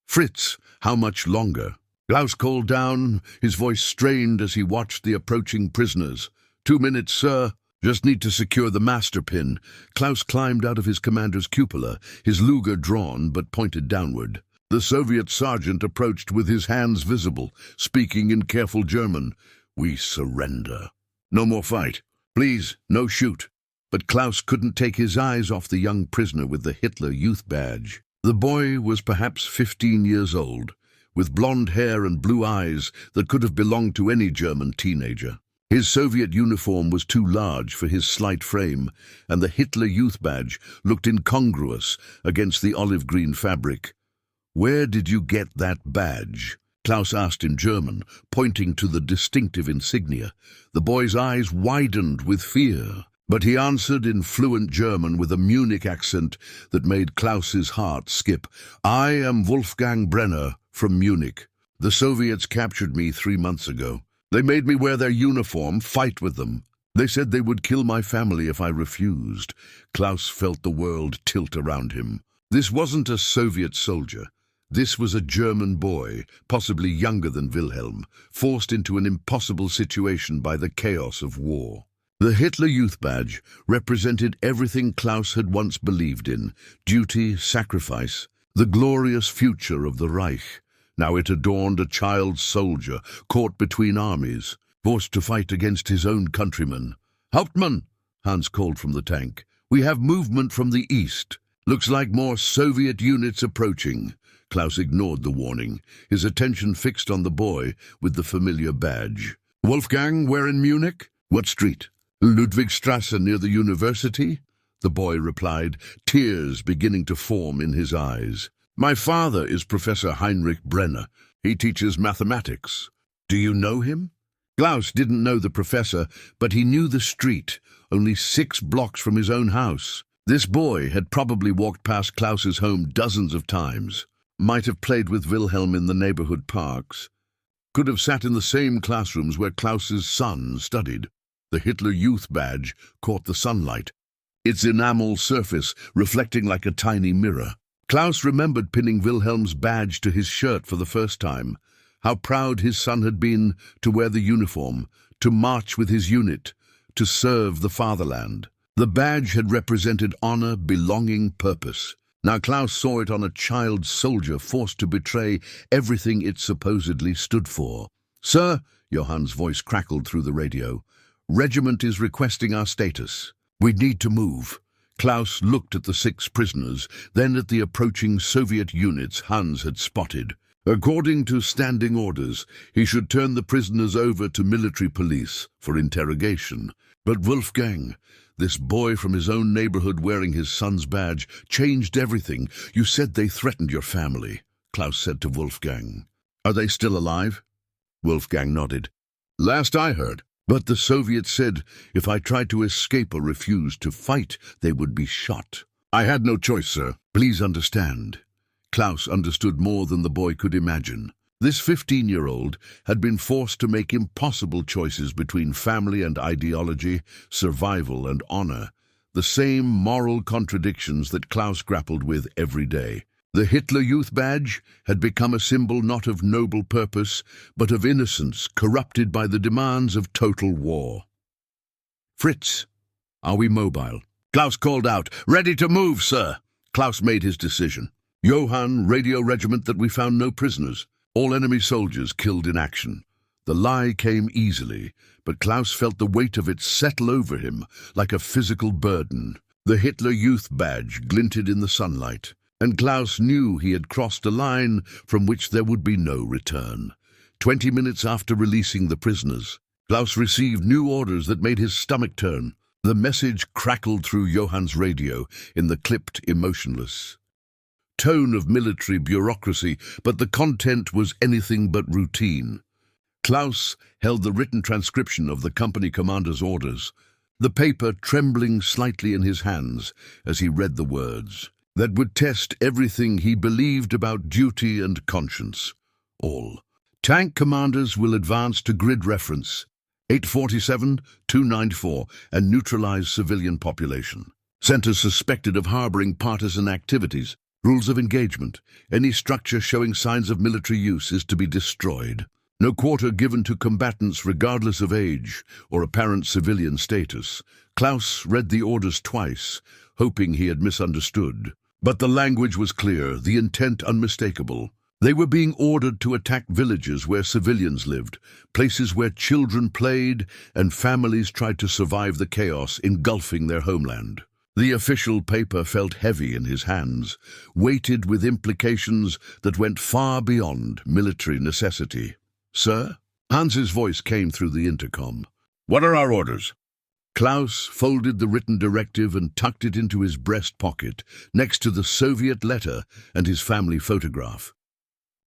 "Fritz, how much longer?" Klaus called down, his voice strained as he watched the approaching prisoners. 2 minutes, sir. Just need to secure the master pin." Klaus climbed out of his commander's cupola, his Luger drawn but pointed downward. The Soviet sergeant approached with his hands visible, speaking in careful German. "We surrender. No more fight. Please, no shoot." But Klaus couldn't take his eyes off the young prisoner with the Hitler Youth badge. The boy was perhaps 15 years old, with blonde hair and blue eyes that could have belonged to any German teenager. His Soviet uniform was too large for his slight frame, and the Hitler Youth badge looked incongruous against the olive-green fabric. "Where did you get that badge?" Klaus asked in German, pointing to the distinctive insignia. The boy's eyes widened with fear, but he answered in fluent German with a Munich accent that made Klaus's heart skip. "I am Wolfgang Brenner from Munich. The Soviets captured me 3 months ago. They made me wear their uniform, fight with them. They said they would kill my family if I refused." Klaus felt the world tilt around him. This wasn't a Soviet soldier. This was a German boy, possibly younger than Wilhelm, forced into an impossible situation by the chaos of war. The Hitler Youth Badge represented everything Klaus had once believed in: duty, sacrifice, the glorious future of the Reich. Now it adorned a child soldier caught between armies, forced to fight against his own countrymen. "Hauptmann," Hans called from the tank, "we have movement from the east. Looks like more Soviet units approaching." Klaus ignored the warning, his attention fixed on the boy with the familiar badge. "Wolfgang, where in Munich?" "What street?" "Ludwigstrasse, near the university?" The boy replied, tears beginning to form in his eyes. "My father is Professor Heinrich Brenner. He teaches mathematics." "Do you know him?" Klaus didn't know the professor, but he knew the street, only 6 blocks from his own house. This boy had probably walked past Klaus's home dozens of times. Might have played with Wilhelm in the neighborhood parks. Could have sat in the same classrooms where Klaus's son studied. The Hitler Youth Badge caught the sunlight, its enamel surface reflecting like a tiny mirror. Klaus remembered pinning Wilhelm's badge to his shirt for the first time. How proud his son had been to wear the uniform, to march with his unit, to serve the fatherland. The badge had represented honor, belonging, purpose. Now Klaus saw it on a child soldier forced to betray everything it supposedly stood for. "Sir," Johann's voice crackled through the radio, "regiment is requesting our status. We need to move." Klaus looked at the 6 prisoners, then at the approaching Soviet units Hans had spotted. According to standing orders, he should turn the prisoners over to military police for interrogation. But Wolfgang, this boy from his own neighborhood wearing his son's badge, changed everything. "You said they threatened your family," Klaus said to Wolfgang. "Are they still alive?" Wolfgang nodded. "Last I heard. But the Soviets said if I tried to escape or refused to fight, they would be shot. I had no choice, sir. Please understand." Klaus understood more than the boy could imagine. This 15-year-old had been forced to make impossible choices between family and ideology, survival and honor, the same moral contradictions that Klaus grappled with every day. The Hitler Youth Badge had become a symbol not of noble purpose, but of innocence corrupted by the demands of total war. "Fritz, are we mobile?" Klaus called out. "Ready to move, sir." Klaus made his decision. "Johann, radio regiment that we found no prisoners. All enemy soldiers killed in action." The lie came easily, but Klaus felt the weight of it settle over him like a physical burden. The Hitler Youth Badge glinted in the sunlight, and Klaus knew he had crossed a line from which there would be no return. 20 minutes after releasing the prisoners, Klaus received new orders that made his stomach turn. The message crackled through Johann's radio in the clipped, emotionless tone of military bureaucracy, but the content was anything but routine. Klaus held the written transcription of the company commander's orders, the paper trembling slightly in his hands as he read the words that would test everything he believed about duty and conscience. All. "Tank commanders will advance to grid reference 847-294 and neutralize civilian population. Centers suspected of harboring partisan activities. Rules of engagement. Any structure showing signs of military use is to be destroyed. No quarter given to combatants regardless of age or apparent civilian status." Klaus read the orders twice, hoping he had misunderstood. But the language was clear, the intent unmistakable. They were being ordered to attack villages where civilians lived, places where children played, and families tried to survive the chaos engulfing their homeland. The official paper felt heavy in his hands, weighted with implications that went far beyond military necessity. "Sir?" Hans's voice came through the intercom. "What are our orders?" Klaus folded the written directive and tucked it into his breast pocket, next to the Soviet letter and his family photograph.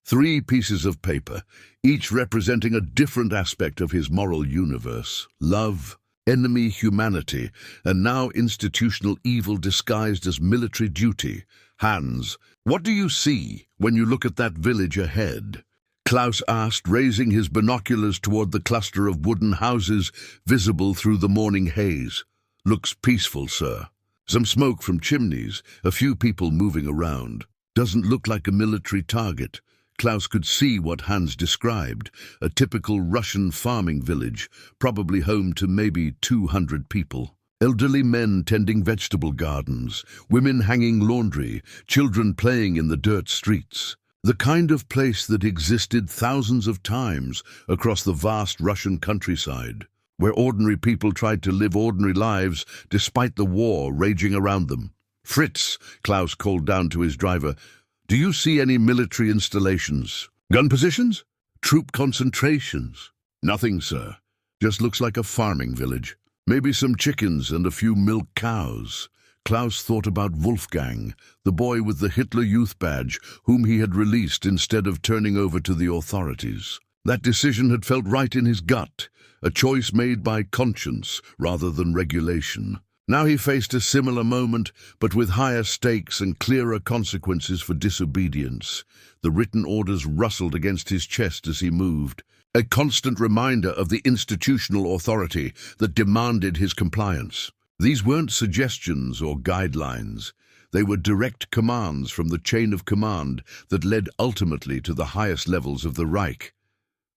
3 pieces of paper, each representing a different aspect of his moral universe: love, enemy humanity, and now institutional evil disguised as military duty. Hans, what do you see when you look at that village ahead? Klaus asked, raising his binoculars toward the cluster of wooden houses visible through the morning haze. Looks peaceful, sir. Some smoke from chimneys, a few people moving around. Doesn't look like a military target. Klaus could see what Hans described, a typical Russian farming village, probably home to maybe 200 people. Elderly men tending vegetable gardens, women hanging laundry, children playing in the dirt streets. The kind of place that existed thousands of times across the vast Russian countryside, where ordinary people tried to live ordinary lives despite the war raging around them. "Fritz," Klaus called down to his driver, "do you see any military installations? Gun positions? Troop concentrations?" "Nothing, sir. Just looks like a farming village. Maybe some chickens and a few milk cows." Klaus thought about Wolfgang, the boy with the Hitler Youth badge, whom he had released instead of turning over to the authorities. That decision had felt right in his gut, a choice made by conscience rather than regulation. Now he faced a similar moment, but with higher stakes and clearer consequences for disobedience. The written orders rustled against his chest as he moved, a constant reminder of the institutional authority that demanded his compliance. These weren't suggestions or guidelines. They were direct commands from the chain of command that led ultimately to the highest levels of the Reich.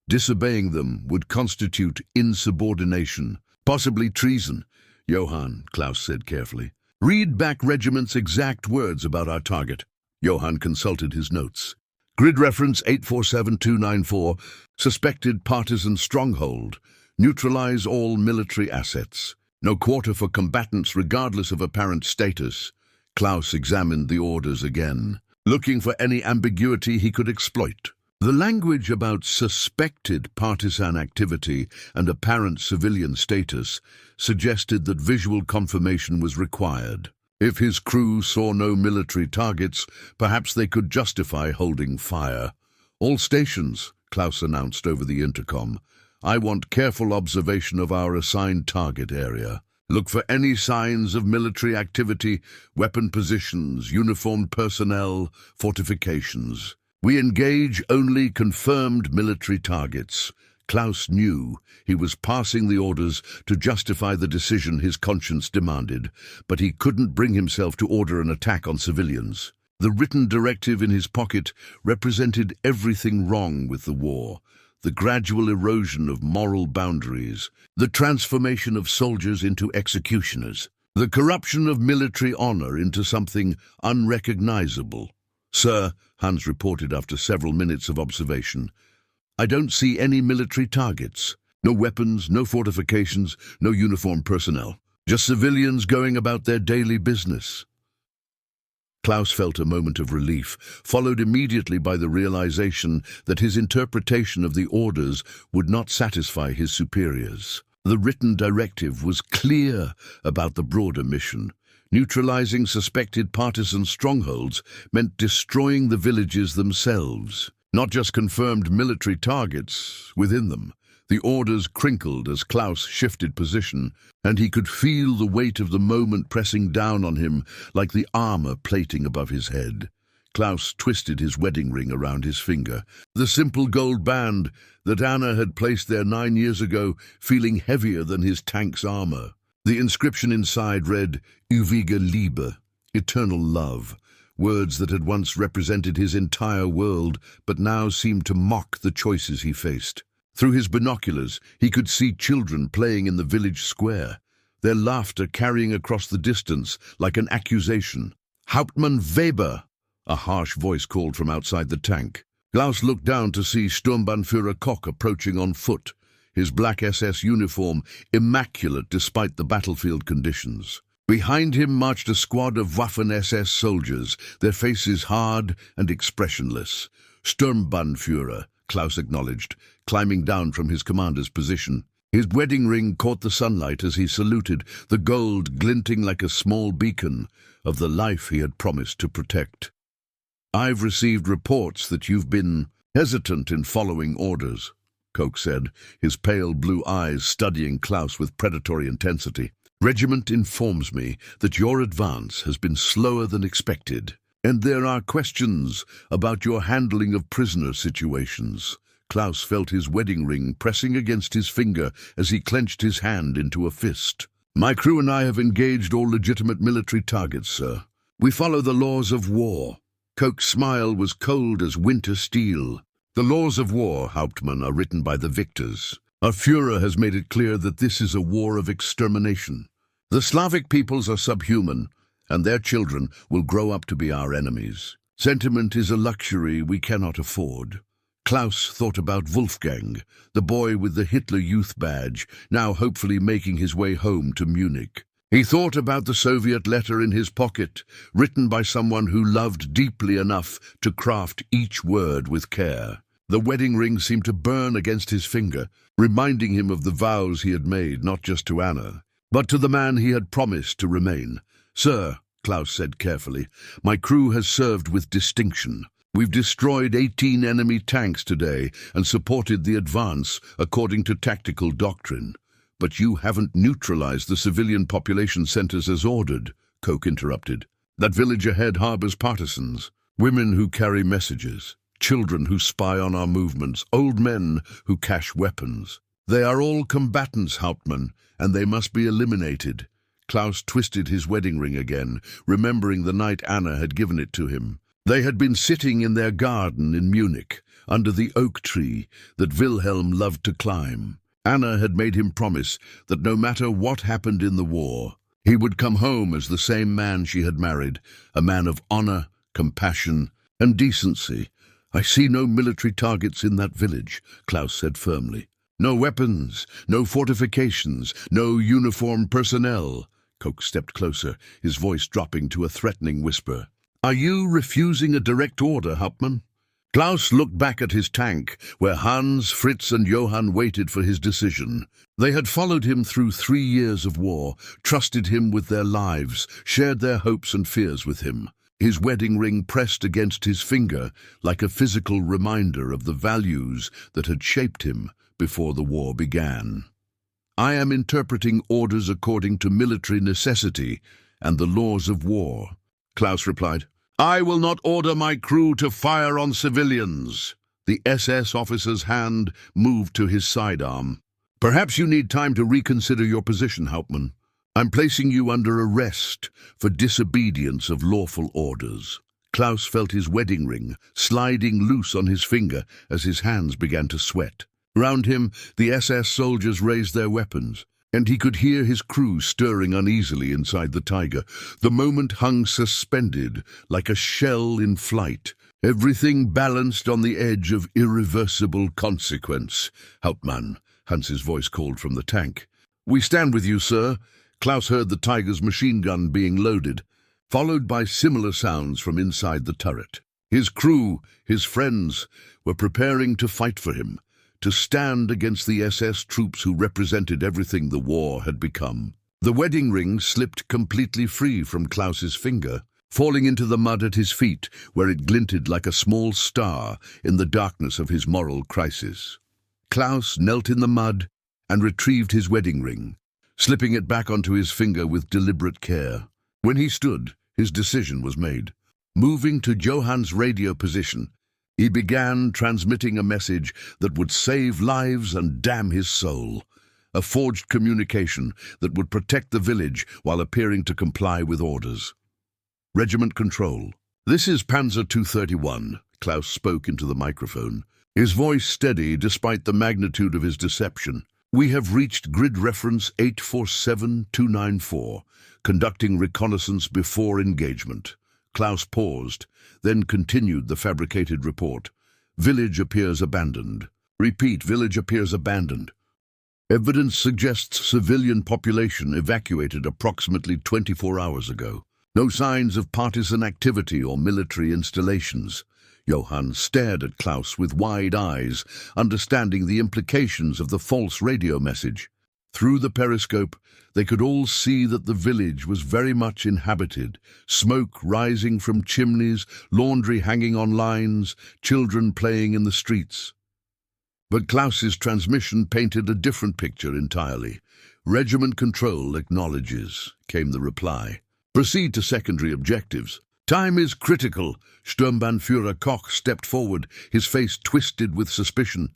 Disobeying them would constitute insubordination, possibly treason. "Johann," Klaus said carefully, "read back regiment's exact words about our target." Johann consulted his notes. Grid reference 847294, suspected partisan stronghold. Neutralize all military assets. No quarter for combatants regardless of apparent status. Klaus examined the orders again, looking for any ambiguity he could exploit. The language about suspected partisan activity and apparent civilian status suggested that visual confirmation was required. If his crew saw no military targets, perhaps they could justify holding fire. "All stations," Klaus announced over the intercom. "I want careful observation of our assigned target area. Look for any signs of military activity, weapon positions, uniformed personnel, fortifications. We engage only confirmed military targets." Klaus knew he was passing the orders to justify the decision his conscience demanded, but he couldn't bring himself to order an attack on civilians. The written directive in his pocket represented everything wrong with the war: the gradual erosion of moral boundaries, the transformation of soldiers into executioners, the corruption of military honor into something unrecognizable. "Sir," Hans reported after several minutes of observation, "I don't see any military targets. No weapons, no fortifications, no uniformed personnel. Just civilians going about their daily business." Klaus felt a moment of relief, followed immediately by the realization that his interpretation of the orders would not satisfy his superiors. The written directive was clear about the broader mission. Neutralizing suspected partisan strongholds meant destroying the villages themselves, not just confirmed military targets within them. The orders crinkled as Klaus shifted position, and he could feel the weight of the moment pressing down on him like the armor plating above his head. Klaus twisted his wedding ring around his finger, the simple gold band that Anna had placed there 9 years ago feeling heavier than his tank's armor. The inscription inside read, "Ewige Liebe," eternal love, words that had once represented his entire world but now seemed to mock the choices he faced. Through his binoculars, he could see children playing in the village square, their laughter carrying across the distance like an accusation. "Hauptmann Weber," a harsh voice called from outside the tank. Klaus looked down to see Sturmbannführer Koch approaching on foot, his black SS uniform immaculate despite the battlefield conditions. Behind him marched a squad of Waffen-SS soldiers, their faces hard and expressionless. "Sturmbannführer," Klaus acknowledged, climbing down from his commander's position. His wedding ring caught the sunlight as he saluted, the gold glinting like a small beacon of the life he had promised to protect. "I've received reports that you've been hesitant in following orders," Koch said, his pale blue eyes studying Klaus with predatory intensity. "Regiment informs me that your advance has been slower than expected, and there are questions about your handling of prisoner situations." Klaus felt his wedding ring pressing against his finger as he clenched his hand into a fist. "My crew and I have engaged all legitimate military targets, sir. We follow the laws of war." Koch's smile was cold as winter steel. "The laws of war, Hauptmann, are written by the victors. Our Führer has made it clear that this is a war of extermination. The Slavic peoples are subhuman, and their children will grow up to be our enemies. Sentiment is a luxury we cannot afford." Klaus thought about Wolfgang, the boy with the Hitler Youth badge, now hopefully making his way home to Munich. He thought about the Soviet letter in his pocket, written by someone who loved deeply enough to craft each word with care. The wedding ring seemed to burn against his finger, reminding him of the vows he had made, not just to Anna, but to the man he had promised to remain. "Sir," Klaus said carefully, "my crew has served with distinction. We've destroyed 18 enemy tanks today and supported the advance according to tactical doctrine. But you haven't neutralized the civilian population centers as ordered," Koch interrupted. "That village ahead harbors partisans, women who carry messages, children who spy on our movements, old men who cache weapons. They are all combatants, Hauptmann, and they must be eliminated." Klaus twisted his wedding ring again, remembering the night Anna had given it to him. They had been sitting in their garden in Munich, under the oak tree that Wilhelm loved to climb. Anna had made him promise that no matter what happened in the war, he would come home as the same man she had married, a man of honor, compassion, and decency. "I see no military targets in that village," Klaus said firmly. "No weapons, no fortifications, no uniformed personnel." Koch stepped closer, his voice dropping to a threatening whisper. "Are you refusing a direct order, Hauptmann?" Klaus looked back at his tank, where Hans, Fritz, and Johann waited for his decision. They had followed him through 3 years of war, trusted him with their lives, shared their hopes and fears with him. His wedding ring pressed against his finger like a physical reminder of the values that had shaped him before the war began. "I am interpreting orders according to military necessity and the laws of war," Klaus replied. "I will not order my crew to fire on civilians." The SS officer's hand moved to his sidearm. "Perhaps you need time to reconsider your position, Hauptmann. I'm placing you under arrest for disobedience of lawful orders." Klaus felt his wedding ring sliding loose on his finger as his hands began to sweat. Round him, the SS soldiers raised their weapons, and he could hear his crew stirring uneasily inside the Tiger. The moment hung suspended, like a shell in flight, everything balanced on the edge of irreversible consequence. "Hauptmann," Hans's voice called from the tank. "We stand with you, sir." Klaus heard the Tiger's machine gun being loaded, followed by similar sounds from inside the turret. His crew, his friends, were preparing to fight for him, to stand against the SS troops who represented everything the war had become. The wedding ring slipped completely free from Klaus's finger, falling into the mud at his feet, where it glinted like a small star in the darkness of his moral crisis. Klaus knelt in the mud and retrieved his wedding ring, slipping it back onto his finger with deliberate care. When he stood, his decision was made. Moving to Johann's radio position, he began transmitting a message that would save lives and damn his soul. A forged communication that would protect the village while appearing to comply with orders. "Regiment Control. This is Panzer 231, Klaus spoke into the microphone, his voice steady despite the magnitude of his deception. "We have reached grid reference 847294, conducting reconnaissance before engagement." Klaus paused, then continued the fabricated report. "Village appears abandoned. Repeat, village appears abandoned. Evidence suggests civilian population evacuated approximately 24 hours ago. No signs of partisan activity or military installations. Johann stared at Klaus with wide eyes, understanding the implications of the false radio message. Through the periscope, they could all see that the village was very much inhabited, smoke rising from chimneys, laundry hanging on lines, children playing in the streets. But Klaus's transmission painted a different picture entirely. "Regiment control acknowledges," came the reply. "Proceed to secondary objectives. Time is critical." Sturmbannführer Koch stepped forward, his face twisted with suspicion.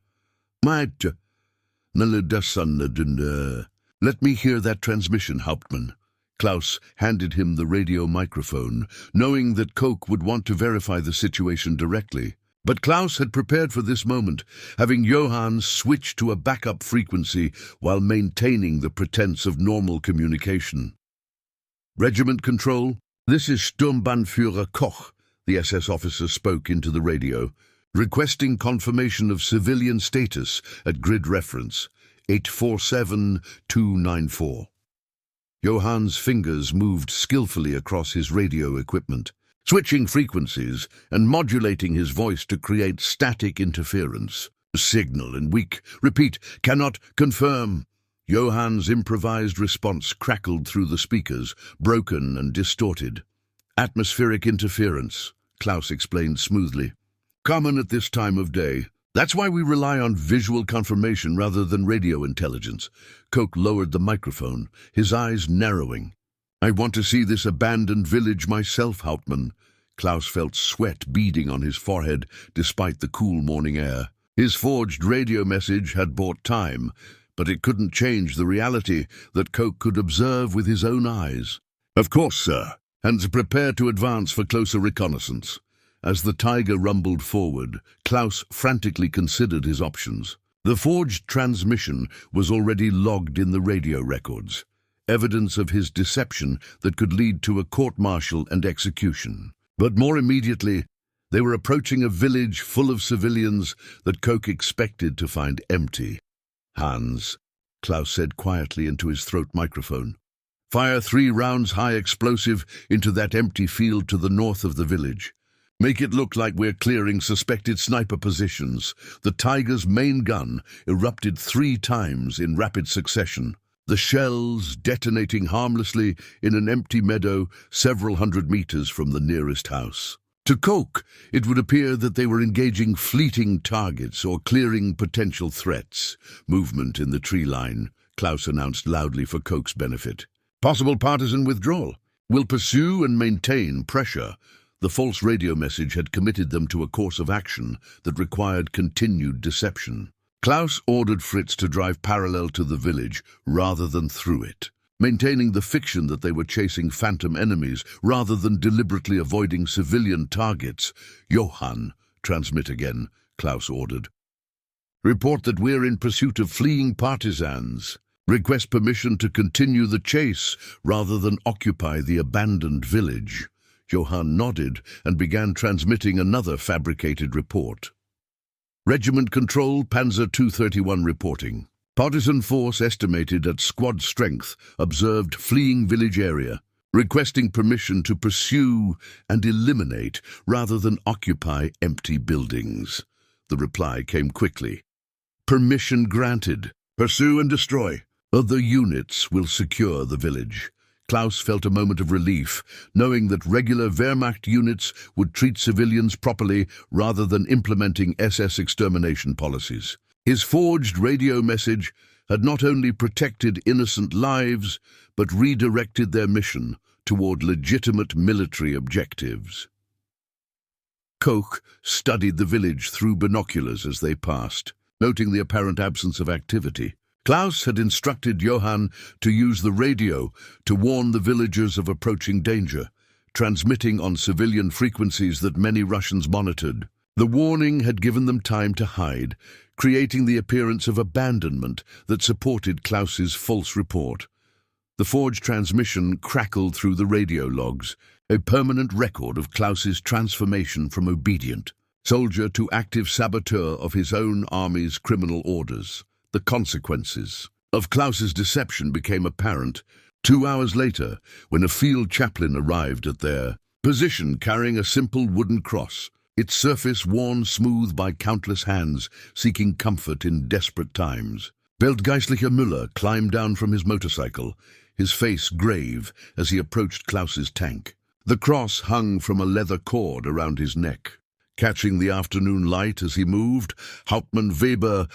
Let me hear that transmission, Hauptmann." Klaus handed him the radio microphone, knowing that Koch would want to verify the situation directly. But Klaus had prepared for this moment, having Johann switch to a backup frequency while maintaining the pretense of normal communication. "Regiment control, this is Sturmbannführer Koch," the SS officer spoke into the radio, "requesting confirmation of civilian status at grid reference 847294. Johann's fingers moved skillfully across his radio equipment, switching frequencies and modulating his voice to create static interference. "Signal and weak. Repeat, cannot confirm." Johann's improvised response crackled through the speakers, broken and distorted. "Atmospheric interference," Klaus explained smoothly. "Common at this time of day. That's why we rely on visual confirmation rather than radio intelligence." Koch lowered the microphone, his eyes narrowing. "I want to see this abandoned village myself, Hauptmann." Klaus felt sweat beading on his forehead despite the cool morning air. His forged radio message had bought time, but it couldn't change the reality that Koch could observe with his own eyes. "Of course, sir, and prepare to advance for closer reconnaissance." As the Tiger rumbled forward, Klaus frantically considered his options. The forged transmission was already logged in the radio records, evidence of his deception that could lead to a court-martial and execution. But more immediately, they were approaching a village full of civilians that Koch expected to find empty. "Hans," Klaus said quietly into his throat microphone, "fire 3 rounds high explosive into that empty field to the north of the village. Make it look like we're clearing suspected sniper positions." The Tiger's main gun erupted 3 times in rapid succession, the shells detonating harmlessly in an empty meadow several hundred meters from the nearest house. To Koch, it would appear that they were engaging fleeting targets or clearing potential threats. "Movement in the tree line," Klaus announced loudly for Koch's benefit. "Possible partisan withdrawal. We'll pursue and maintain pressure." The false radio message had committed them to a course of action that required continued deception. Klaus ordered Fritz to drive parallel to the village rather than through it, maintaining the fiction that they were chasing phantom enemies rather than deliberately avoiding civilian targets. "Johann, transmit again," Klaus ordered. "Report that we're in pursuit of fleeing partisans. Request permission to continue the chase rather than occupy the abandoned village." Johann nodded and began transmitting another fabricated report. "Regiment Control, Panzer 231 reporting. Partisan force estimated at squad strength observed fleeing village area. Requesting permission to pursue and eliminate rather than occupy empty buildings." The reply came quickly. "Permission granted. Pursue and destroy. Other units will secure the village." Klaus felt a moment of relief, knowing that regular Wehrmacht units would treat civilians properly rather than implementing SS extermination policies. His forged radio message had not only protected innocent lives, but redirected their mission toward legitimate military objectives. Koch studied the village through binoculars as they passed, noting the apparent absence of activity. Klaus had instructed Johann to use the radio to warn the villagers of approaching danger, transmitting on civilian frequencies that many Russians monitored. The warning had given them time to hide, creating the appearance of abandonment that supported Klaus's false report. The forged transmission crackled through the radio logs, a permanent record of Klaus's transformation from obedient soldier to active saboteur of his own army's criminal orders. The consequences of Klaus's deception became apparent 2 hours later when a field chaplain arrived at their position carrying a simple wooden cross. its surface worn smooth by countless hands seeking comfort in desperate times. Weltgeistlicher Müller climbed down from his motorcycle, his face grave as he approached Klaus's tank. The cross hung from a leather cord around his neck. Catching the afternoon light as he moved, Hauptmann Weber,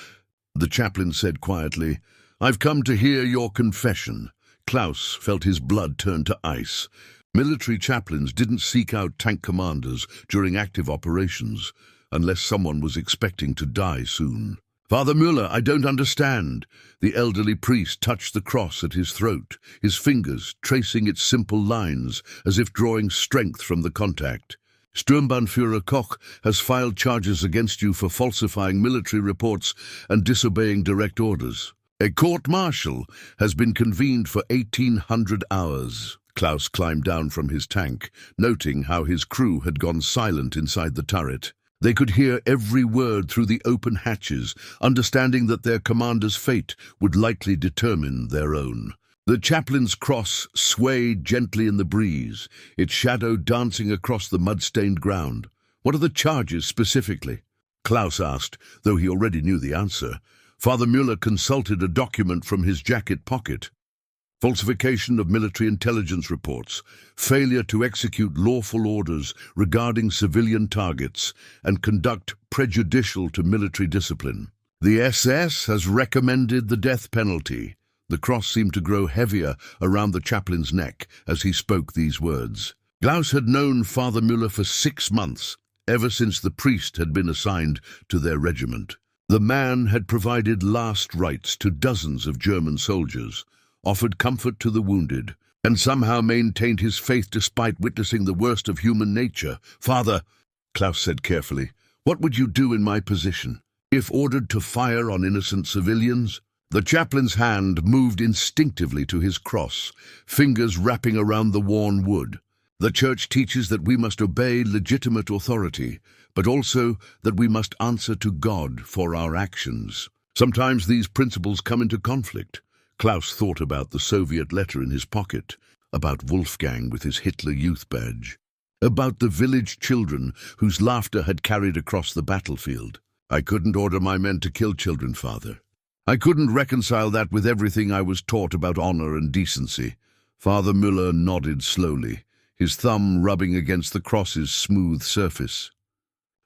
the chaplain said quietly, "I've come to hear your confession." Klaus felt his blood turn to ice. Military chaplains didn't seek out tank commanders during active operations, unless someone was expecting to die soon. "Father Müller, I don't understand." The elderly priest touched the cross at his throat, his fingers tracing its simple lines as if drawing strength from the contact. "Sturmbannführer Koch has filed charges against you for falsifying military reports and disobeying direct orders. A court-martial has been convened for 1800 hours. Klaus climbed down from his tank, noting how his crew had gone silent inside the turret. They could hear every word through the open hatches, understanding that their commander's fate would likely determine their own. The chaplain's cross swayed gently in the breeze, its shadow dancing across the mud-stained ground. "What are the charges specifically?" Klaus asked, though he already knew the answer. Father Müller consulted a document from his jacket pocket. Falsification of military intelligence reports, failure to execute lawful orders regarding civilian targets, and conduct prejudicial to military discipline. The SS has recommended the death penalty. The cross seemed to grow heavier around the chaplain's neck as he spoke these words. Klaus had known Father Müller for 6 months, ever since the priest had been assigned to their regiment. The man had provided last rites to dozens of German soldiers, offered comfort to the wounded, and somehow maintained his faith despite witnessing the worst of human nature. "Father," Klaus said carefully, "what would you do in my position, if ordered to fire on innocent civilians?" The chaplain's hand moved instinctively to his cross, fingers wrapping around the worn wood. "The Church teaches that we must obey legitimate authority, but also that we must answer to God for our actions. Sometimes these principles come into conflict." Klaus thought about the Soviet letter in his pocket, about Wolfgang with his Hitler Youth badge, about the village children whose laughter had carried across the battlefield. "I couldn't order my men to kill children, Father. I couldn't reconcile that with everything I was taught about honor and decency." Father Müller nodded slowly, his thumb rubbing against the cross's smooth surface.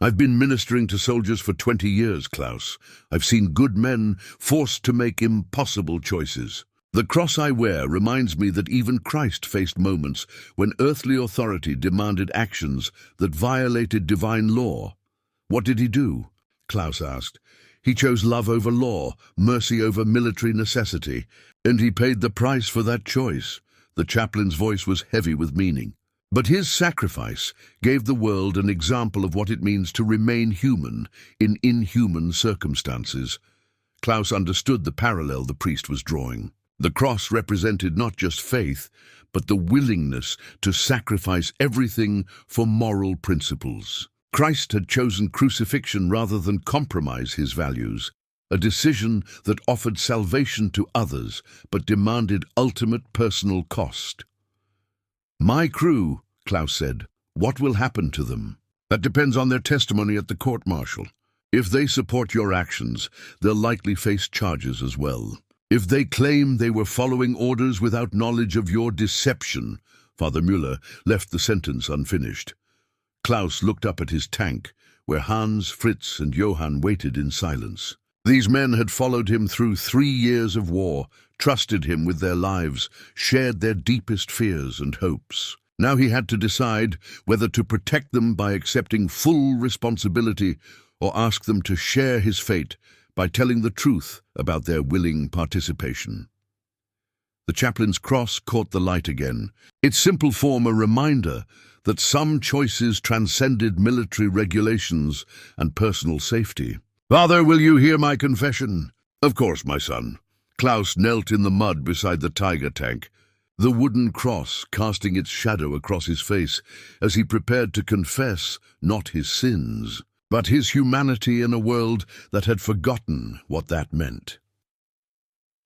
"I've been ministering to soldiers for 20 years, Klaus. I've seen good men forced to make impossible choices. The cross I wear reminds me that even Christ faced moments when earthly authority demanded actions that violated divine law." "What did he do?" Klaus asked. "He chose love over law, mercy over military necessity, and he paid the price for that choice." The chaplain's voice was heavy with meaning. "But his sacrifice gave the world an example of what it means to remain human in inhuman circumstances." Klaus understood the parallel the priest was drawing. The cross represented not just faith, but the willingness to sacrifice everything for moral principles. Christ had chosen crucifixion rather than compromise his values, a decision that offered salvation to others but demanded ultimate personal cost. "My crew," Klaus said, "what will happen to them?" "That depends on their testimony at the court-martial. If they support your actions, they'll likely face charges as well. If they claim they were following orders without knowledge of your deception." Father Müller left the sentence unfinished. Klaus looked up at his tank, where Hans, Fritz, and Johann waited in silence. These men had followed him through 3 years of war, trusted him with their lives, shared their deepest fears and hopes. Now he had to decide whether to protect them by accepting full responsibility or ask them to share his fate by telling the truth about their willing participation. The chaplain's cross caught the light again, its simple form a reminder that some choices transcended military regulations and personal safety. "Father, will you hear my confession?" "Of course, my son." Klaus knelt in the mud beside the Tiger tank, the wooden cross casting its shadow across his face as he prepared to confess not his sins, but his humanity in a world that had forgotten what that meant.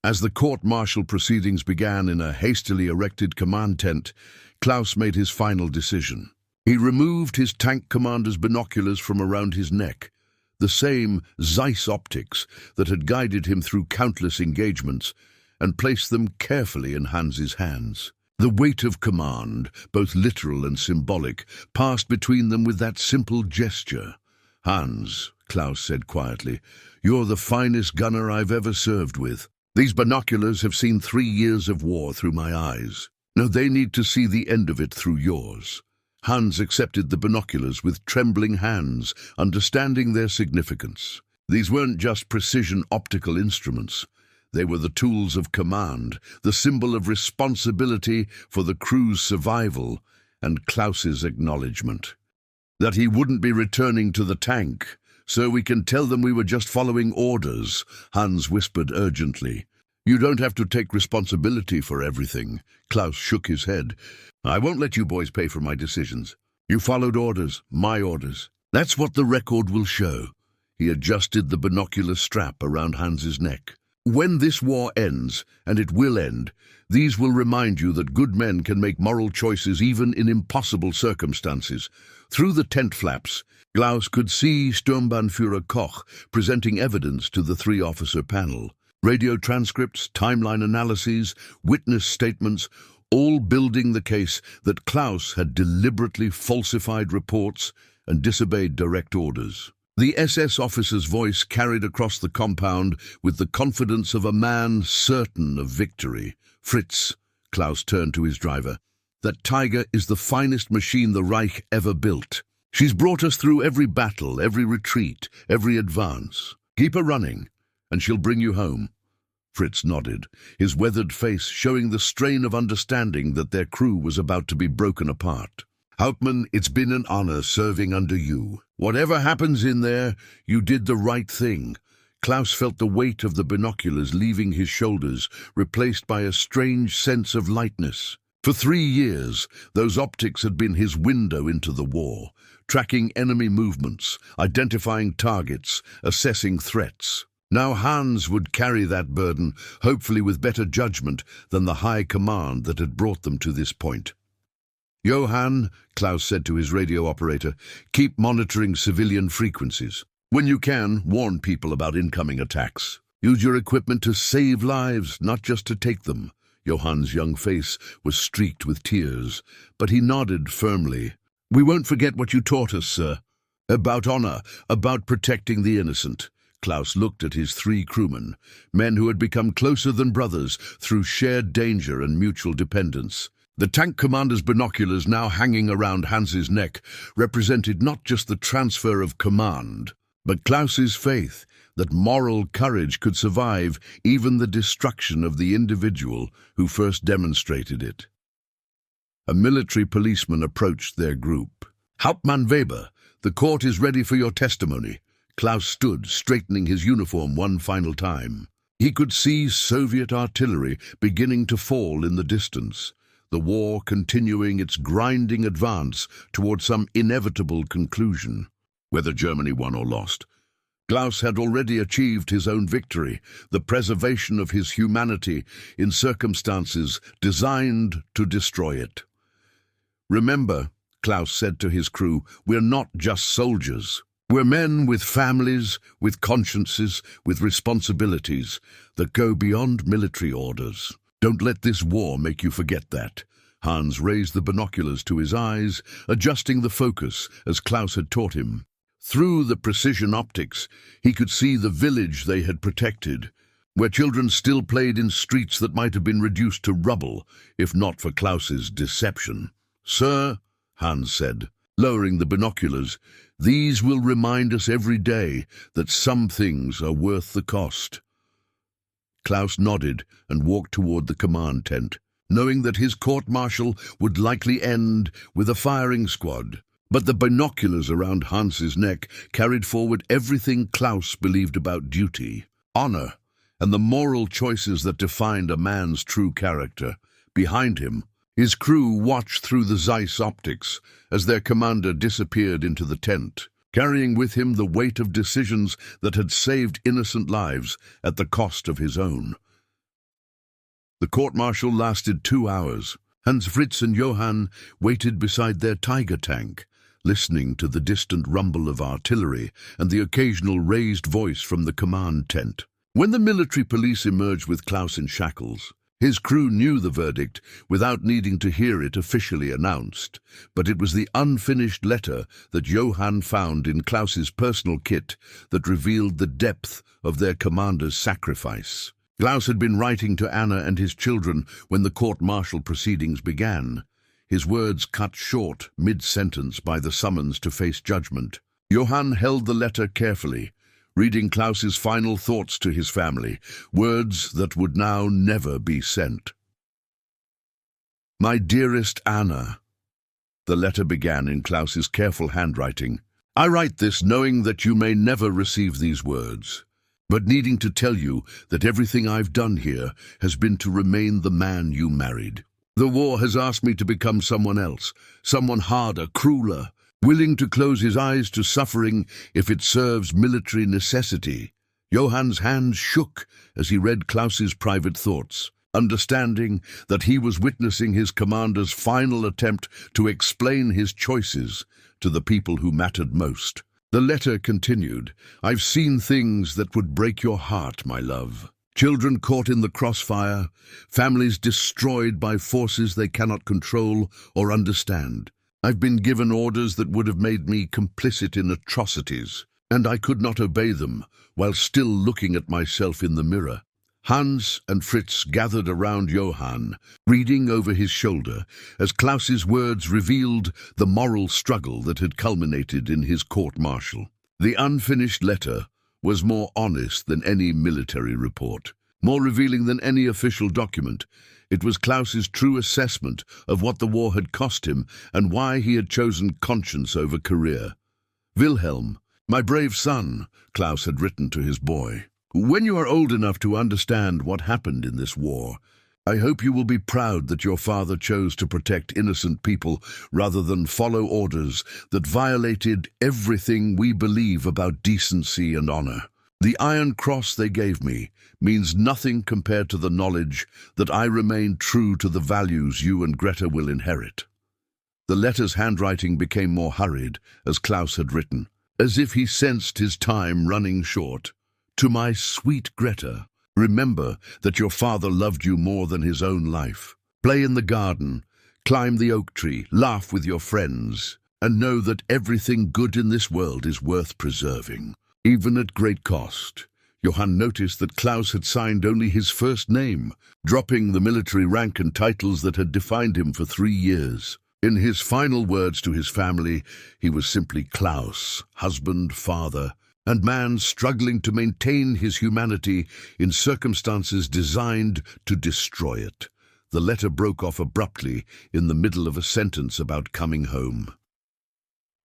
As the court-martial proceedings began in a hastily erected command tent, Klaus made his final decision. He removed his tank commander's binoculars from around his neck, the same Zeiss optics that had guided him through countless engagements, and placed them carefully in Hans's hands. The weight of command, both literal and symbolic, passed between them with that simple gesture. "Hans," Klaus said quietly, "you're the finest gunner I've ever served with. These binoculars have seen 3 years of war through my eyes. Now they need to see the end of it through yours." Hans accepted the binoculars with trembling hands, understanding their significance. These weren't just precision optical instruments. They were the tools of command, the symbol of responsibility for the crew's survival, and Klaus's acknowledgement that he wouldn't be returning to the tank. "So we can tell them we were just following orders," Hans whispered urgently. "You don't have to take responsibility for everything." Klaus shook his head. "I won't let you boys pay for my decisions. You followed orders, my orders. That's what the record will show." He adjusted the binocular strap around Hans's neck. "When this war ends, and it will end, these will remind you that good men can make moral choices even in impossible circumstances." Through the tent flaps, Klaus could see Sturmbannführer Koch presenting evidence to the 3-officer panel. Radio transcripts, timeline analyses, witness statements, all building the case that Klaus had deliberately falsified reports and disobeyed direct orders. The SS officer's voice carried across the compound with the confidence of a man certain of victory. "Fritz," Klaus turned to his driver, "that Tiger is the finest machine the Reich ever built. She's brought us through every battle, every retreat, every advance. Keep her running, and she'll bring you home." Fritz nodded, his weathered face showing the strain of understanding that their crew was about to be broken apart. "Hauptmann, it's been an honor serving under you. Whatever happens in there, you did the right thing." Klaus felt the weight of the binoculars leaving his shoulders, replaced by a strange sense of lightness. For 3 years, those optics had been his window into the war, tracking enemy movements, identifying targets, assessing threats. Now Hans would carry that burden, hopefully with better judgment than the high command that had brought them to this point. "Johann," Klaus said to his radio operator, "keep monitoring civilian frequencies. When you can, warn people about incoming attacks. Use your equipment to save lives, not just to take them." Johann's young face was streaked with tears, but he nodded firmly. "We won't forget what you taught us, sir. About honor, about protecting the innocent." Klaus looked at his 3 crewmen, men who had become closer than brothers through shared danger and mutual dependence. The tank commander's binoculars now hanging around Hans's neck represented not just the transfer of command, but Klaus's faith that moral courage could survive even the destruction of the individual who first demonstrated it. A military policeman approached their group. "Hauptmann Weber, the court is ready for your testimony." Klaus stood, straightening his uniform one final time. He could see Soviet artillery beginning to fall in the distance, the war continuing its grinding advance toward some inevitable conclusion. Whether Germany won or lost, Klaus had already achieved his own victory, the preservation of his humanity in circumstances designed to destroy it. "Remember," Klaus said to his crew, "we're not just soldiers. We're men with families, with consciences, with responsibilities that go beyond military orders. Don't let this war make you forget that." Hans raised the binoculars to his eyes, adjusting the focus as Klaus had taught him. Through the precision optics, he could see the village they had protected, where children still played in streets that might have been reduced to rubble, if not for Klaus's deception. "Sir," Hans said, lowering the binoculars, "these will remind us every day that some things are worth the cost." Klaus nodded and walked toward the command tent, knowing that his court-martial would likely end with a firing squad. But the binoculars around Hans's neck carried forward everything Klaus believed about duty, honor, and the moral choices that defined a man's true character. Behind him, his crew watched through the Zeiss optics as their commander disappeared into the tent, carrying with him the weight of decisions that had saved innocent lives at the cost of his own. The court-martial lasted 2 hours, Hans Fritz and Johann waited beside their Tiger tank, listening to the distant rumble of artillery and the occasional raised voice from the command tent. When the military police emerged with Klaus in shackles, his crew knew the verdict without needing to hear it officially announced, but it was the unfinished letter that Johann found in Klaus's personal kit that revealed the depth of their commander's sacrifice. Klaus had been writing to Anna and his children when the court-martial proceedings began, his words cut short mid-sentence by the summons to face judgment. Johann held the letter carefully, reading Klaus's final thoughts to his family, words that would now never be sent. "My dearest Anna," the letter began in Klaus's careful handwriting. "I write this knowing that you may never receive these words, but needing to tell you that everything I've done here has been to remain the man you married. The war has asked me to become someone else, someone harder, crueler, willing to close his eyes to suffering if it serves military necessity." Johann's hands shook as he read Klaus's private thoughts, understanding that he was witnessing his commander's final attempt to explain his choices to the people who mattered most. The letter continued, "I've seen things that would break your heart, my love. Children caught in the crossfire, families destroyed by forces they cannot control or understand. I've been given orders that would have made me complicit in atrocities, and I could not obey them while still looking at myself in the mirror." Hans and Fritz gathered around Johann, reading over his shoulder, as Klaus's words revealed the moral struggle that had culminated in his court-martial. The unfinished letter was more honest than any military report, more revealing than any official document. It was Klaus's true assessment of what the war had cost him and why he had chosen conscience over career. "Wilhelm, my brave son," Klaus had written to his boy, "when you are old enough to understand what happened in this war, I hope you will be proud that your father chose to protect innocent people rather than follow orders that violated everything we believe about decency and honor. The Iron Cross they gave me means nothing compared to the knowledge that I remain true to the values you and Greta will inherit." The letter's handwriting became more hurried, as Klaus had written, as if he sensed his time running short. "To my sweet Greta, remember that your father loved you more than his own life. Play in the garden, climb the oak tree, laugh with your friends, and know that everything good in this world is worth preserving, even at great cost." Johann noticed that Klaus had signed only his first name, dropping the military rank and titles that had defined him for 3 years. In his final words to his family, he was simply Klaus, husband, father, and man struggling to maintain his humanity in circumstances designed to destroy it. The letter broke off abruptly in the middle of a sentence about coming home.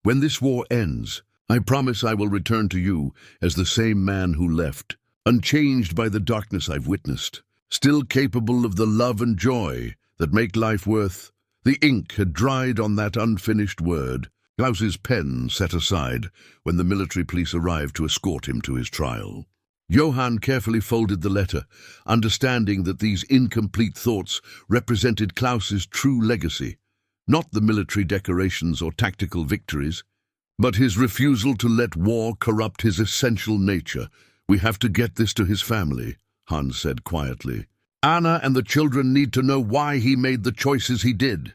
"When this war ends, I promise I will return to you as the same man who left, unchanged by the darkness I've witnessed, still capable of the love and joy that make life worth." The ink had dried on that unfinished word. Klaus's pen set aside when the military police arrived to escort him to his trial. Johann carefully folded the letter, understanding that these incomplete thoughts represented Klaus's true legacy, not the military decorations or tactical victories, but his refusal to let war corrupt his essential nature. "We have to get this to his family," Hans said quietly. "Anna and the children need to know why he made the choices he did."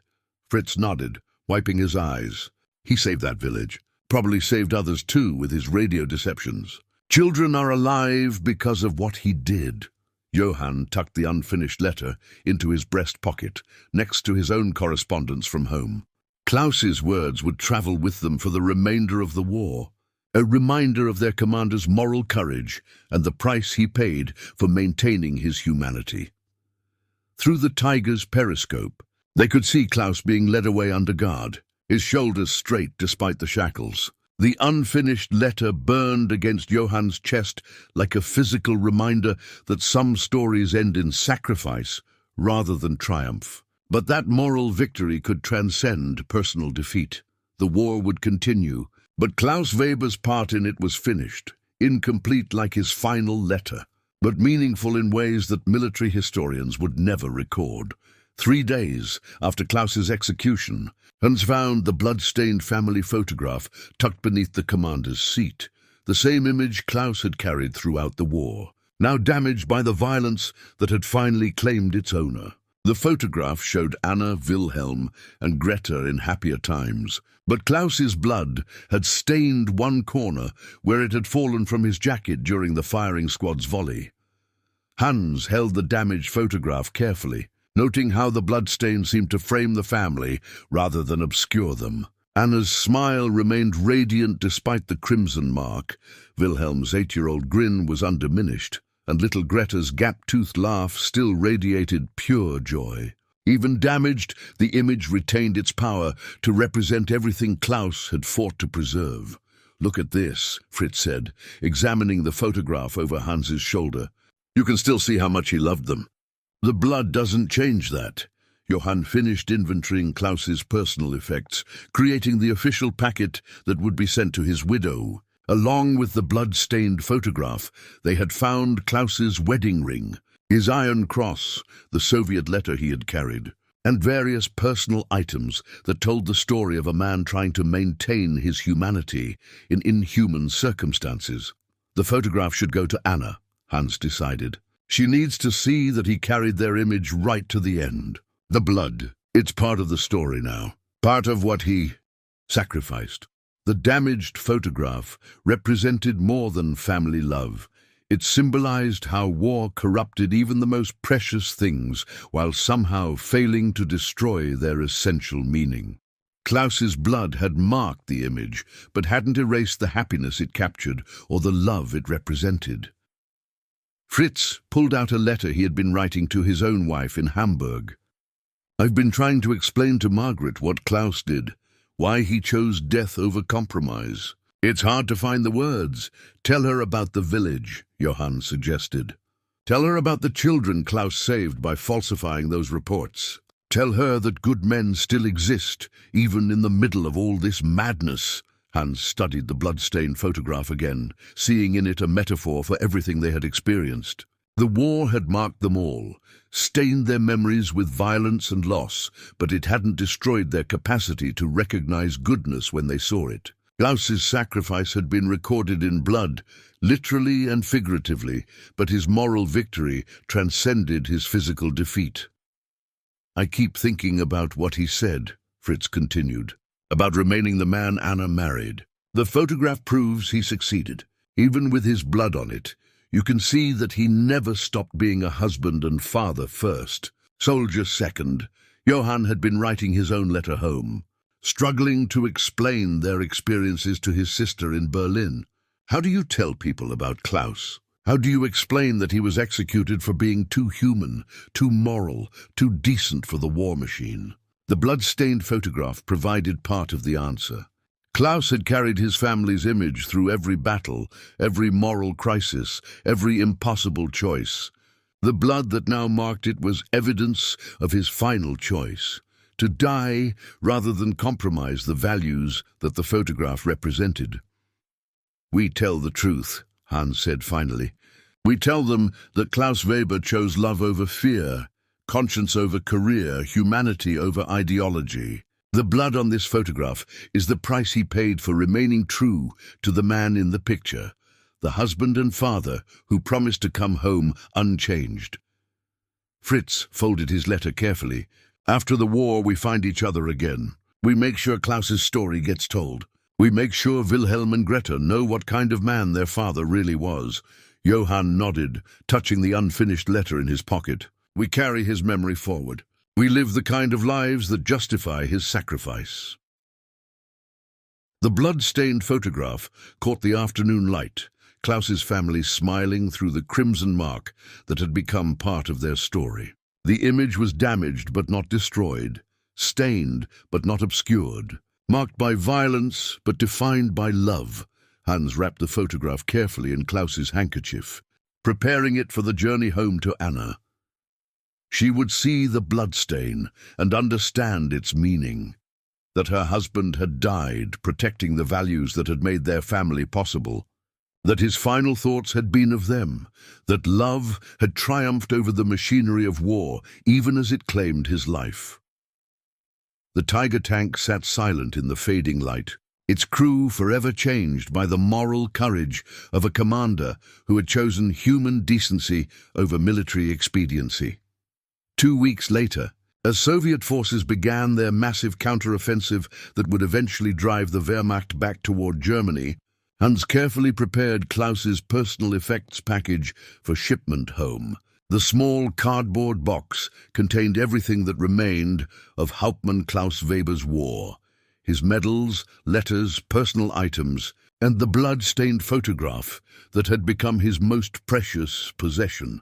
Fritz nodded, wiping his eyes. "He saved that village. Probably saved others too with his radio deceptions. Children are alive because of what he did." Johann tucked the unfinished letter into his breast pocket, next to his own correspondence from home. Klaus's words would travel with them for the remainder of the war, a reminder of their commander's moral courage and the price he paid for maintaining his humanity. Through the Tiger's periscope, they could see Klaus being led away under guard, his shoulders straight despite the shackles. The unfinished letter burned against Johann's chest like a physical reminder that some stories end in sacrifice rather than triumph. But that moral victory could transcend personal defeat. The war would continue, but Klaus Weber's part in it was finished, incomplete like his final letter, but meaningful in ways that military historians would never record. 3 days after Klaus's execution, Hans found the blood-stained family photograph tucked beneath the commander's seat, the same image Klaus had carried throughout the war, now damaged by the violence that had finally claimed its owner. The photograph showed Anna, Wilhelm, and Greta in happier times, but Klaus's blood had stained one corner where it had fallen from his jacket during the firing squad's volley. Hans held the damaged photograph carefully, noting how the bloodstain seemed to frame the family rather than obscure them. Anna's smile remained radiant despite the crimson mark. Wilhelm's 8-year-old grin was undiminished, and little Greta's gap-toothed laugh still radiated pure joy. Even damaged, the image retained its power to represent everything Klaus had fought to preserve. "Look at this," Fritz said, examining the photograph over Hans's shoulder. "You can still see how much he loved them." "The blood doesn't change that." Johann finished inventorying Klaus's personal effects, creating the official packet that would be sent to his widow. Along with the blood-stained photograph, they had found Klaus's wedding ring, his iron cross, the Soviet letter he had carried, and various personal items that told the story of a man trying to maintain his humanity in inhuman circumstances. The photograph should go to Anna, Hans decided. She needs to see that he carried their image right to the end. The blood, it's part of the story now, part of what he sacrificed. The damaged photograph represented more than family love. It symbolized how war corrupted even the most precious things while somehow failing to destroy their essential meaning. Klaus's blood had marked the image, but hadn't erased the happiness it captured or the love it represented. Fritz pulled out a letter he had been writing to his own wife in Hamburg. "I've been trying to explain to Margaret what Klaus did, why he chose death over compromise. It's hard to find the words. Tell her about the village," Johann suggested. "Tell her about the children Klaus saved by falsifying those reports. Tell her that good men still exist, even in the middle of all this madness." Hans studied the blood-stained photograph again, seeing in it a metaphor for everything they had experienced. The war had marked them all, stained their memories with violence and loss, but it hadn't destroyed their capacity to recognize goodness when they saw it. Klaus's sacrifice had been recorded in blood, literally and figuratively, but his moral victory transcended his physical defeat. "I keep thinking about what he said," Fritz continued, "about remaining the man Anna married. The photograph proves he succeeded, even with his blood on it. You can see that he never stopped being a husband and father first, soldier second." Johann had been writing his own letter home, struggling to explain their experiences to his sister in Berlin. "How do you tell people about Klaus? How do you explain that he was executed for being too human, too moral, too decent for the war machine?" The blood-stained photograph provided part of the answer. Klaus had carried his family's image through every battle, every moral crisis, every impossible choice. The blood that now marked it was evidence of his final choice, to die rather than compromise the values that the photograph represented. "We tell the truth," Hans said finally. "We tell them that Klaus Weber chose love over fear, conscience over career, humanity over ideology. The blood on this photograph is the price he paid for remaining true to the man in the picture, the husband and father who promised to come home unchanged." Fritz folded his letter carefully. "After the war, we find each other again. We make sure Klaus's story gets told. We make sure Wilhelm and Greta know what kind of man their father really was." Johann nodded, touching the unfinished letter in his pocket. "We carry his memory forward. We live the kind of lives that justify his sacrifice." The blood-stained photograph caught the afternoon light, Klaus's family smiling through the crimson mark that had become part of their story. The image was damaged but not destroyed, stained but not obscured, marked by violence but defined by love. Hans wrapped the photograph carefully in Klaus's handkerchief, preparing it for the journey home to Anna. She would see the bloodstain and understand its meaning, that her husband had died protecting the values that had made their family possible. that his final thoughts had been of them, that love had triumphed over the machinery of war, even as it claimed his life. The Tiger tank sat silent in the fading light, its crew forever changed by the moral courage of a commander who had chosen human decency over military expediency. 2 weeks later, as Soviet forces began their massive counter-offensive that would eventually drive the Wehrmacht back toward Germany, Hans carefully prepared Klaus's personal effects package for shipment home. The small cardboard box contained everything that remained of Hauptmann Klaus Weber's war: his medals, letters, personal items, and the blood-stained photograph that had become his most precious possession.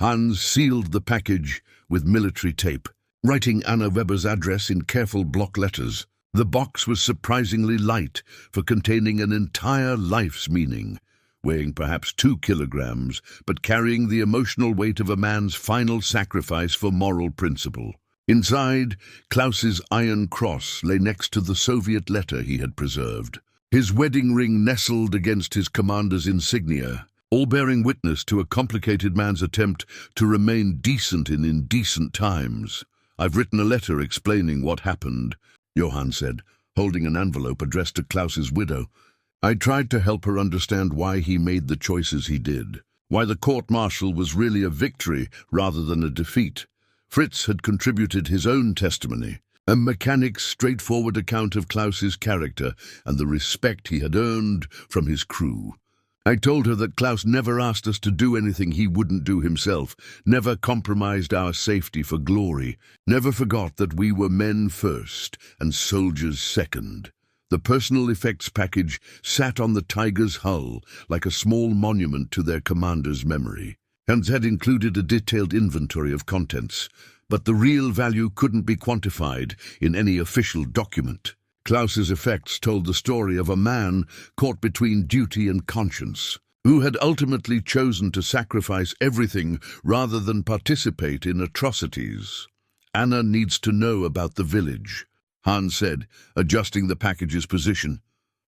Hans sealed the package with military tape, writing Anna Weber's address in careful block letters. The box was surprisingly light for containing an entire life's meaning, weighing perhaps 2 kilograms, but carrying the emotional weight of a man's final sacrifice for moral principle. Inside, Klaus's iron cross lay next to the Soviet letter he had preserved. His wedding ring nestled against his commander's insignia, all bearing witness to a complicated man's attempt to remain decent in indecent times. "I've written a letter explaining what happened," Johann said, holding an envelope addressed to Klaus's widow. "I tried to help her understand why he made the choices he did, why the court-martial was really a victory rather than a defeat." Fritz had contributed his own testimony, a mechanic's straightforward account of Klaus's character and the respect he had earned from his crew. "I told her that Klaus never asked us to do anything he wouldn't do himself, never compromised our safety for glory, never forgot that we were men first and soldiers second." The personal effects package sat on the Tiger's hull like a small monument to their commander's memory. Hans had included a detailed inventory of contents, but the real value couldn't be quantified in any official document. Klaus's effects told the story of a man caught between duty and conscience, who had ultimately chosen to sacrifice everything rather than participate in atrocities. "Anna needs to know about the village," Hans said, adjusting the package's position.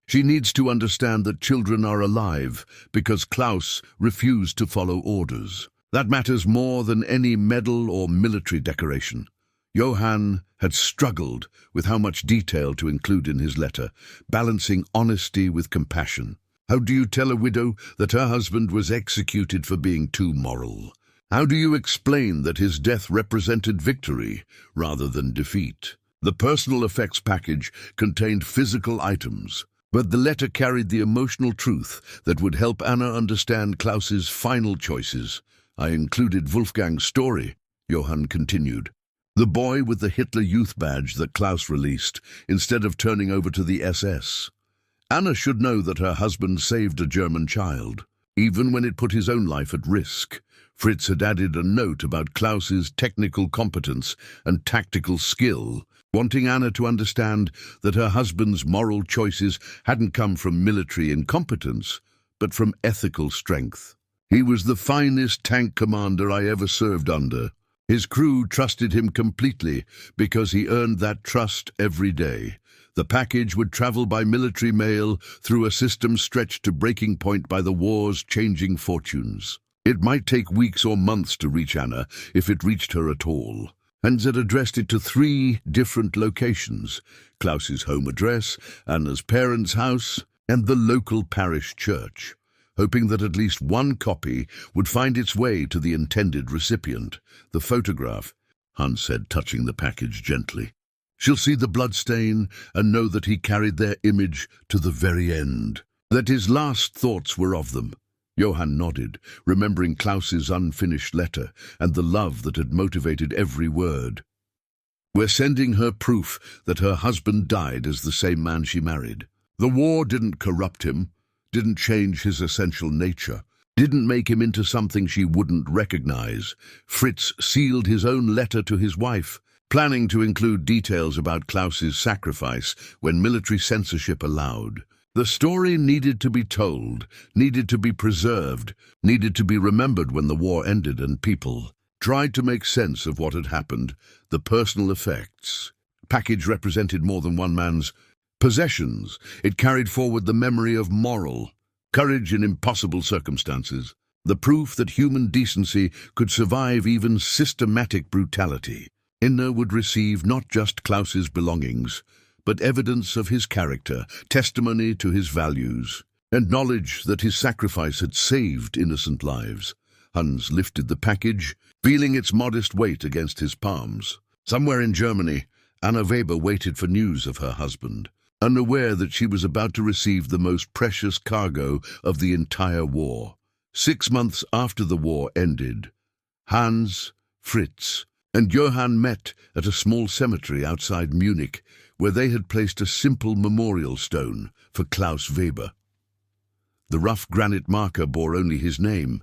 "She needs to understand that children are alive because Klaus refused to follow orders. That matters more than any medal or military decoration." Johann had struggled with how much detail to include in his letter, balancing honesty with compassion. How do you tell a widow that her husband was executed for being too moral? How do you explain that his death represented victory rather than defeat? The personal effects package contained physical items, but the letter carried the emotional truth that would help Anna understand Klaus's final choices. "I included Wolfgang's story," Johann continued. "The boy with the Hitler Youth badge that Klaus released, instead of turning over to the SS. Anna should know that her husband saved a German child, even when it put his own life at risk." Fritz had added a note about Klaus's technical competence and tactical skill, wanting Anna to understand that her husband's moral choices hadn't come from military incompetence, but from ethical strength. "He was the finest tank commander I ever served under. His crew trusted him completely because he earned that trust every day." The package would travel by military mail through a system stretched to breaking point by the war's changing fortunes. It might take weeks or months to reach Anna, if it reached her at all. Hans had addressed it to 3 different locations: Klaus's home address, Anna's parents' house, and the local parish church, hoping that at least one copy would find its way to the intended recipient. "The photograph," Hans said, touching the package gently. "She'll see the bloodstain and know that he carried their image to the very end, that his last thoughts were of them." Johann nodded, remembering Klaus's unfinished letter and the love that had motivated every word. "We're sending her proof that her husband died as the same man she married. The war didn't corrupt him, didn't change his essential nature, didn't make him into something she wouldn't recognize." Fritz sealed his own letter to his wife, planning to include details about Klaus's sacrifice when military censorship allowed. The story needed to be told, needed to be preserved, needed to be remembered when the war ended and people tried to make sense of what had happened. The personal effects package represented more than one man's possessions. It carried forward the memory of moral, courage in impossible circumstances, the proof that human decency could survive even systematic brutality. Inna would receive not just Klaus's belongings, but evidence of his character, testimony to his values, and knowledge that his sacrifice had saved innocent lives. Hans lifted the package, feeling its modest weight against his palms. Somewhere in Germany, Anna Weber waited for news of her husband, unaware that she was about to receive the most precious cargo of the entire war. 6 months after the war ended, Hans, Fritz, and Johann met at a small cemetery outside Munich, where they had placed a simple memorial stone for Klaus Weber. The rough granite marker bore only his name,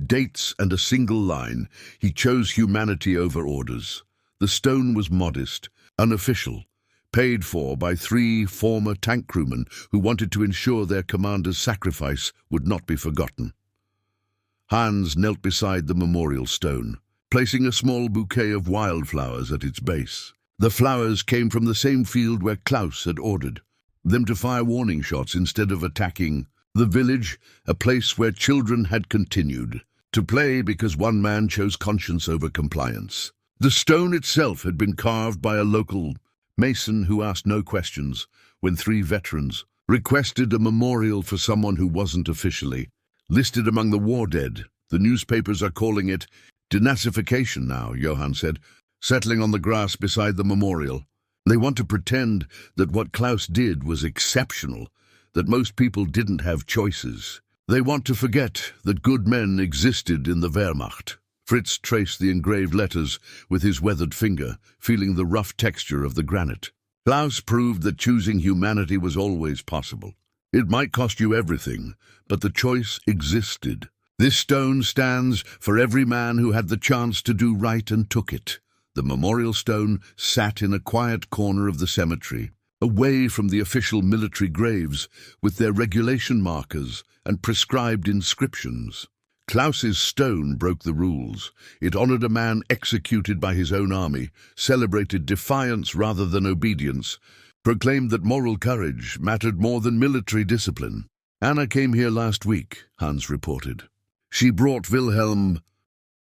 dates, and a single line: he chose humanity over orders. The stone was modest, unofficial, paid for by 3 former tank crewmen who wanted to ensure their commander's sacrifice would not be forgotten. Hans knelt beside the memorial stone, placing a small bouquet of wildflowers at its base. The flowers came from the same field where Klaus had ordered them to fire warning shots instead of attacking the village, a place where children had continued to play because one man chose conscience over compliance. The stone itself had been carved by a local mason who asked no questions when 3 veterans requested a memorial for someone who wasn't officially listed among the war dead. The newspapers are calling it denazification now, Johann said, settling on the grass beside the memorial. They want to pretend that what Klaus did was exceptional, that most people didn't have choices. They want to forget that good men existed in the Wehrmacht. Fritz traced the engraved letters with his weathered finger, feeling the rough texture of the granite. Klaus proved that choosing humanity was always possible. It might cost you everything, but the choice existed. This stone stands for every man who had the chance to do right and took it. The memorial stone sat in a quiet corner of the cemetery, away from the official military graves with their regulation markers and prescribed inscriptions. Klaus's stone broke the rules. It honored a man executed by his own army, celebrated defiance rather than obedience, proclaimed that moral courage mattered more than military discipline. Anna came here last week, Hans reported. She brought Wilhelm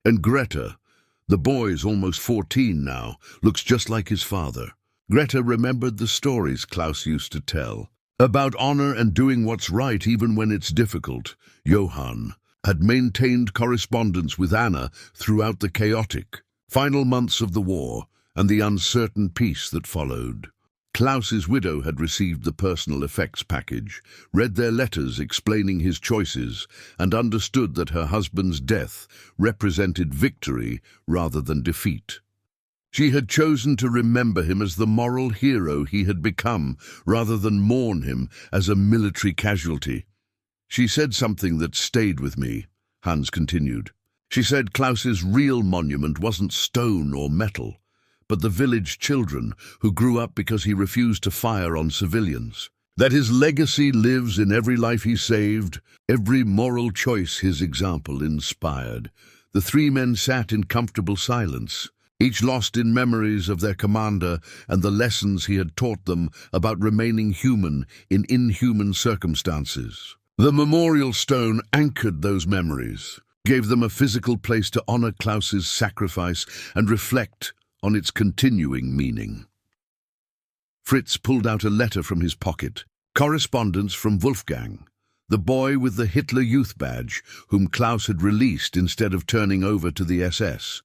and Greta. The boy's almost 14 now, looks just like his father. Greta remembered the stories Klaus used to tell about honor and doing what's right even when it's difficult. Johann had maintained correspondence with Anna throughout the chaotic final months of the war and the uncertain peace that followed. Klaus's widow had received the personal effects package, read their letters explaining his choices, and understood that her husband's death represented victory rather than defeat. She had chosen to remember him as the moral hero he had become, rather than mourn him as a military casualty. She said something that stayed with me, Hans continued. She said Klaus's real monument wasn't stone or metal, but the village children who grew up because he refused to fire on civilians. That his legacy lives in every life he saved, every moral choice his example inspired. The 3 men sat in comfortable silence, each lost in memories of their commander and the lessons he had taught them about remaining human in inhuman circumstances. The memorial stone anchored those memories, gave them a physical place to honor Klaus's sacrifice and reflect on its continuing meaning. Fritz pulled out a letter from his pocket, correspondence from Wolfgang, the boy with the Hitler Youth badge whom Klaus had released instead of turning over to the SS.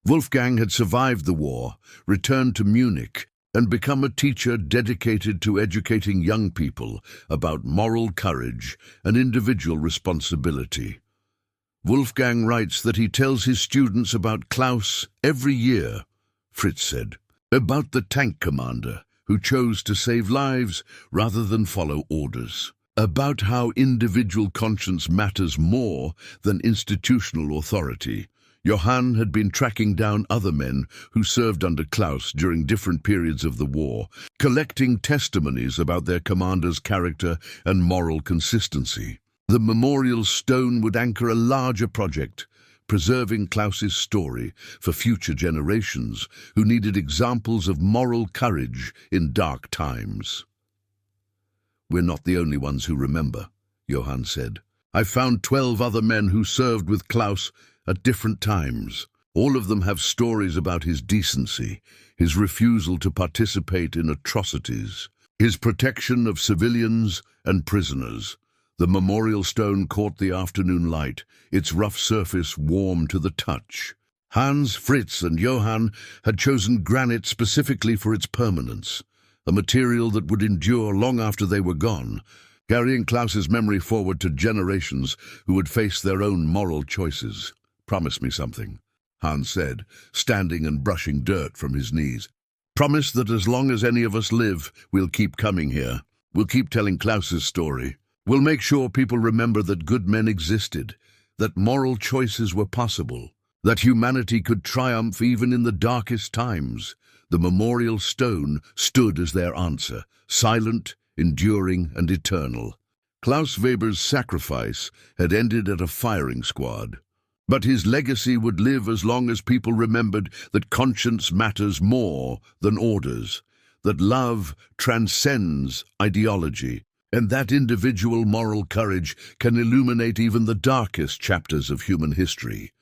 Wolfgang had survived the war, returned to Munich, and become a teacher dedicated to educating young people about moral courage and individual responsibility. Wolfgang writes that he tells his students about Klaus every year, Fritz said, about the tank commander who chose to save lives rather than follow orders, about how individual conscience matters more than institutional authority. Johann had been tracking down other men who served under Klaus during different periods of the war, collecting testimonies about their commander's character and moral consistency. The memorial stone would anchor a larger project, preserving Klaus's story for future generations who needed examples of moral courage in dark times. We're not the only ones who remember, Johann said. "I found 12 other men who served with Klaus at different times. All of them have stories about his decency, his refusal to participate in atrocities, his protection of civilians and prisoners." The memorial stone caught the afternoon light, its rough surface warm to the touch. Hans, Fritz, and Johann had chosen granite specifically for its permanence, a material that would endure long after they were gone, carrying Klaus's memory forward to generations who would face their own moral choices. "Promise me something," Hans said, standing and brushing dirt from his knees. "Promise that as long as any of us live, we'll keep coming here. We'll keep telling Klaus's story. We'll make sure people remember that good men existed, that moral choices were possible, that humanity could triumph even in the darkest times." The memorial stone stood as their answer, silent, enduring, and eternal. Klaus Weber's sacrifice had ended at a firing squad, but his legacy would live as long as people remembered that conscience matters more than orders, that love transcends ideology, and that individual moral courage can illuminate even the darkest chapters of human history.